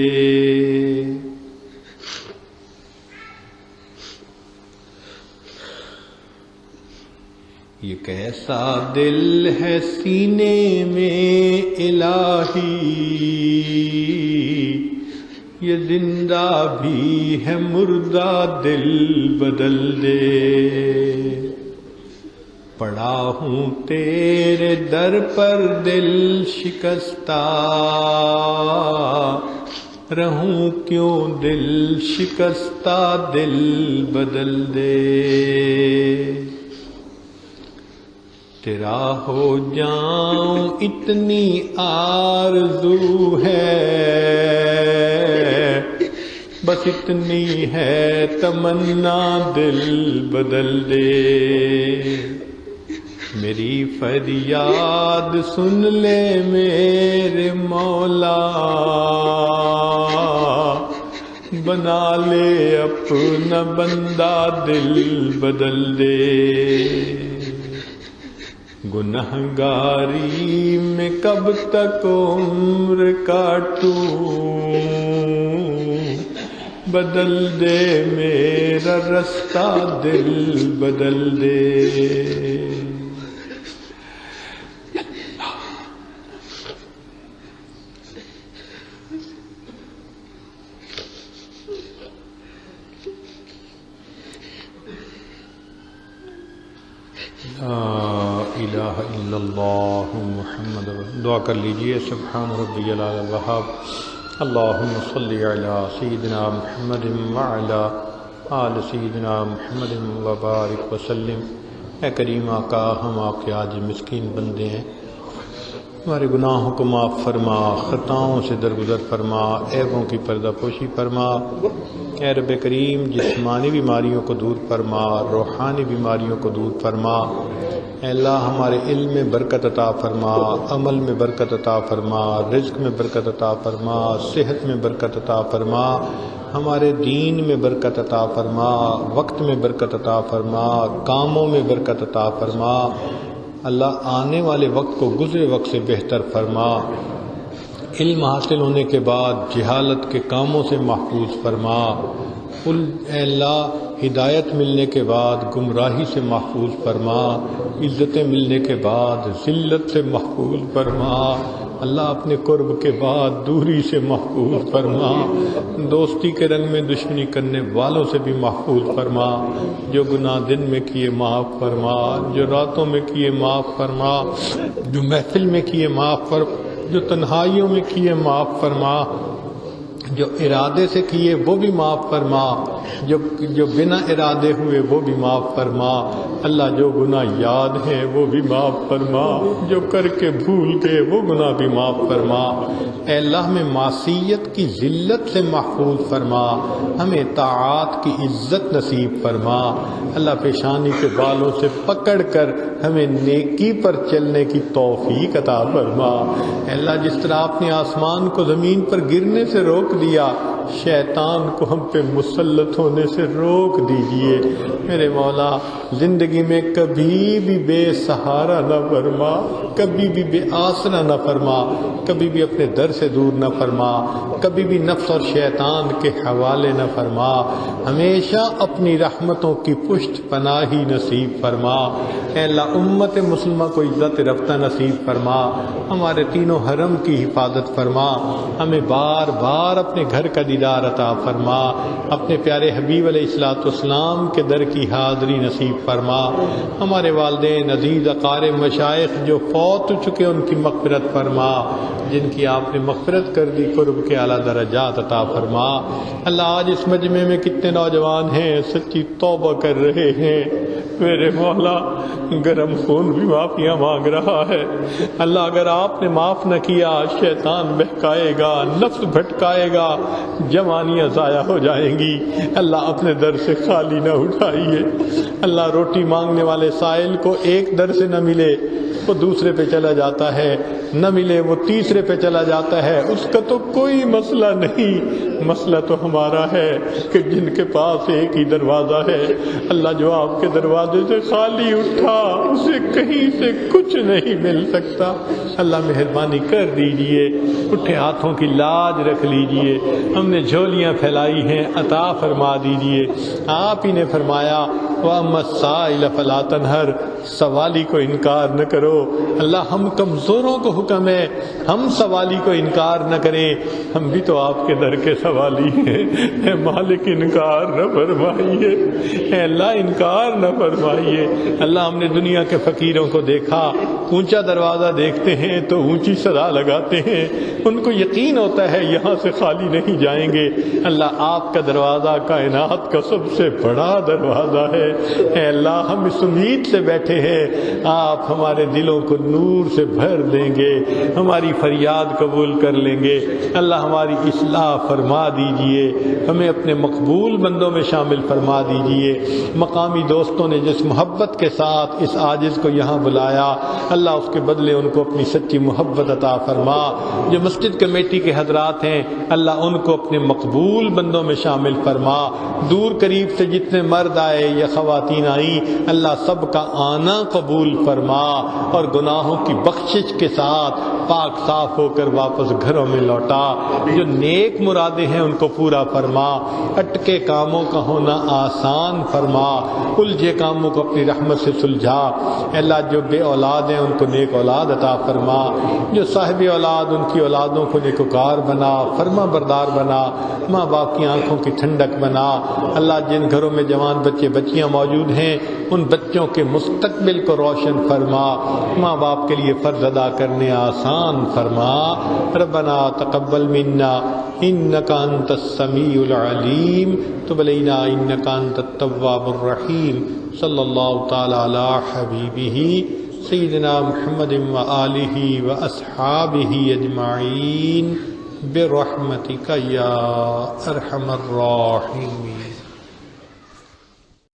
یہ کیسا دل ہے سینے میں الہی، یہ زندہ بھی ہے مردہ دل بدل دے. پڑا ہوں تیرے در پر دل شکستہ، رہوں کیوں دل شکستہ دل بدل دے. تیرا ہو جاؤں اتنی آرزو ہے، بس اتنی ہے تمنا دل بدل دے. میری فریاد سن لے میرے مولا، بنا لے اپنا بندہ دل بدل دے. گنہگاری میں کب تک عمر کاٹوں، بدل دے میرا رستہ دل بدل دے. لا الہ الا اللہ محمد. دعا کر لیجئے. سبحان ربی العلی الوہاب. اللہم صلی علی سیدنا محمد وعلی آل سیدنا محمد وبارک وسلم. اے کریم آقا، ہم آپ کے عاجز مسکین بندے ہیں، ہمارے گناہوں کو معاف فرما، خطاؤں سے درگزر فرما، عیبوں کی پردہ پوشی فرما. اے رب کریم، جسمانی بیماریوں کو دور فرما، روحانی بیماریوں کو دور فرما. اے اللہ، ہمارے علم میں برکت عطا فرما، عمل میں برکت عطا فرما، رزق میں برکت عطا فرما، صحت میں برکت عطا فرما، ہمارے دین میں برکت عطا فرما، وقت میں برکت عطا فرما، کاموں میں برکت عطا فرما. اللہ، آنے والے وقت کو گزرے وقت سے بہتر فرما. علم حاصل ہونے کے بعد جہالت کے کاموں سے محفوظ فرما. اے اللہ، ہدایت ملنے کے بعد گمراہی سے محفوظ فرما. عزتیں ملنے کے بعد ذلت سے محفوظ فرما. اللہ، اپنے قرب کے بعد دوری سے محفوظ فرما. دوستی کے رنگ میں دشمنی کرنے والوں سے بھی محفوظ فرما. جو گناہ دن میں کیے معاف فرما، جو راتوں میں کیے معاف فرما، جو محفل میں کیے معاف فرما، جو تنہائیوں میں کیے معاف فرما، جو ارادے سے کیے وہ بھی معاف فرما، جو بنا ارادے ہوئے وہ بھی معاف فرما. اللہ، جو گناہ یاد ہیں وہ بھی معاف فرما، جو کر کے بھول گئے وہ گناہ بھی معاف فرما. اے اللہ، ہمیں معصیت کی ذلت سے محفوظ فرما، ہمیں طاعات کی عزت نصیب فرما. اللہ، پیشانی کے بالوں سے پکڑ کر ہمیں نیکی پر چلنے کی توفیق عطا فرما. اے اللہ، جس طرح آپ نے آسمان کو زمین پر گرنے سے روک دیا، شیطان کو ہم پہ مسلط ہونے سے روک دیجئے. میرے مولا، زندگی میں کبھی بھی بے سہارا نہ فرما، کبھی بھی بے آسرا نہ فرما، کبھی بھی اپنے در سے دور نہ فرما، کبھی بھی نفس اور شیطان کے حوالے نہ فرما. ہمیشہ اپنی رحمتوں کی پشت پناہی نصیب فرما. اے اللہ، امت مسلمہ کو عزت رفتہ نصیب فرما. ہمارے تینوں حرم کی حفاظت فرما. ہمیں بار بار اپنے گھر کا دیدار عطا فرما. اپنے پیارے حبیب علیہ الصلوۃ والسلام کے در کی حاضری نصیب فرما. ہمارے والدین عزیز، اقارب، مشائخ جو فوت ہو چکے ان کی مغفرت فرما. جن کی آپ نے مغفرت کر دی، قرب کے اعلیٰ درجات عطا فرما. اللہ، آج اس مجمع میں کتنے نوجوان ہیں سچی توبہ کر رہے ہیں. میرے مولا، گرم خون بھی معافیاں مانگ رہا ہے. اللہ، اگر آپ نے معاف نہ کیا، شیطان بہکائے گا، نفس بھٹکائے گا، جوانیاں ضائع ہو جائیں گی. اللہ، اپنے در سے خالی نہ اٹھائیے. اللہ، روٹی مانگنے والے سائل کو ایک در سے نہ ملے وہ دوسرے پہ چلا جاتا ہے، نہ ملے وہ تیسرے پہ چلا جاتا ہے. اس کا تو کوئی مسئلہ نہیں. مسئلہ تو ہمارا ہے کہ جن کے پاس ایک ہی دروازہ ہے. اللہ، جو آپ کے دروازے سے خالی اٹھا اسے کہیں سے کچھ نہیں مل سکتا. اللہ، مہربانی کر دیجئے، اٹھے ہاتھوں کی لاج رکھ لیجئے. ہم نے جھولیاں پھیلائی ہیں، عطا فرما دیجئے. آپ ہی نے فرمایا، وَأَمَّا السَّائِلَ فَلَا تَنْهَرْ، سوالی کو انکار نہ کرو. اللہ، ہم کمزوروں کو حکم ہے ہم سوالی کو انکار نہ کریں. ہم بھی تو آپ کے در کے سوالی ہیں. اے مالک، انکار نہ فرمائیے. اے اللہ، انکار نہ فرمائیے. اللہ، ہم نے دنیا کے فقیروں کو دیکھا، اونچا دروازہ دیکھتے ہیں تو اونچی صدا لگاتے ہیں. ان کو یقین ہوتا ہے یہاں سے خالی نہیں جائیں گے. اللہ، آپ کا دروازہ کائنات کا سب سے بڑا دروازہ ہے. اے اللہ، ہم اس امید سے بیٹھے ہیں آپ ہمارے دلوں کو نور سے بھر دیں گے، ہماری فریاد قبول کر لیں گے. اللہ، ہماری اصلاح فرما دیجئے، ہمیں اپنے مقبول بندوں میں شامل فرما دیجئے. مقامی دوستوں نے جس محبت کے ساتھ اس عاجز کو یہاں بلایا، اللہ اس کے بدلے ان کو اپنی سچی محبت عطا فرما۔ جو مسجد کمیٹی کے حضرات ہیں اللہ ان کو اپنے مقبول بندوں میں شامل فرما۔ دور قریب سے جتنے مرد آئے یا خواتین آئیں اللہ سب کا آنا قبول فرما اور گناہوں کی بخشش کے ساتھ پاک صاف ہو کر واپس گھروں میں لوٹا۔ جو نیک مرادیں ہیں ان کو پورا فرما، اٹکے کاموں کا ہونا آسان فرما، الجھے کاموں کو اپنی رحمت سے سلجھا۔ اللہ جو بے اولاد ہیں ان کو نیک اولاد عطا فرما، جو صاحب اولاد ان کی اولادوں کو نیکوکار بنا، فرما بردار بنا، ماں باپ کی آنکھوں کی ٹھنڈک بنا۔ اللہ جن گھروں میں جوان بچے بچیاں موجود ہیں ان بچوں کے مستقبل کو روشن فرما، ماں باپ کے لیے فرض ادا کرنے آسان فرما۔ ربنا تقبل منا انک انت السمیع العلیم تب علینا انک انت التواب الرحیم۔ صلی اللہ تعالی علی حبیبہ سیدنا محمد وآلہ واصحابہ اجمعین برحمتک یا ارحم الراحمین۔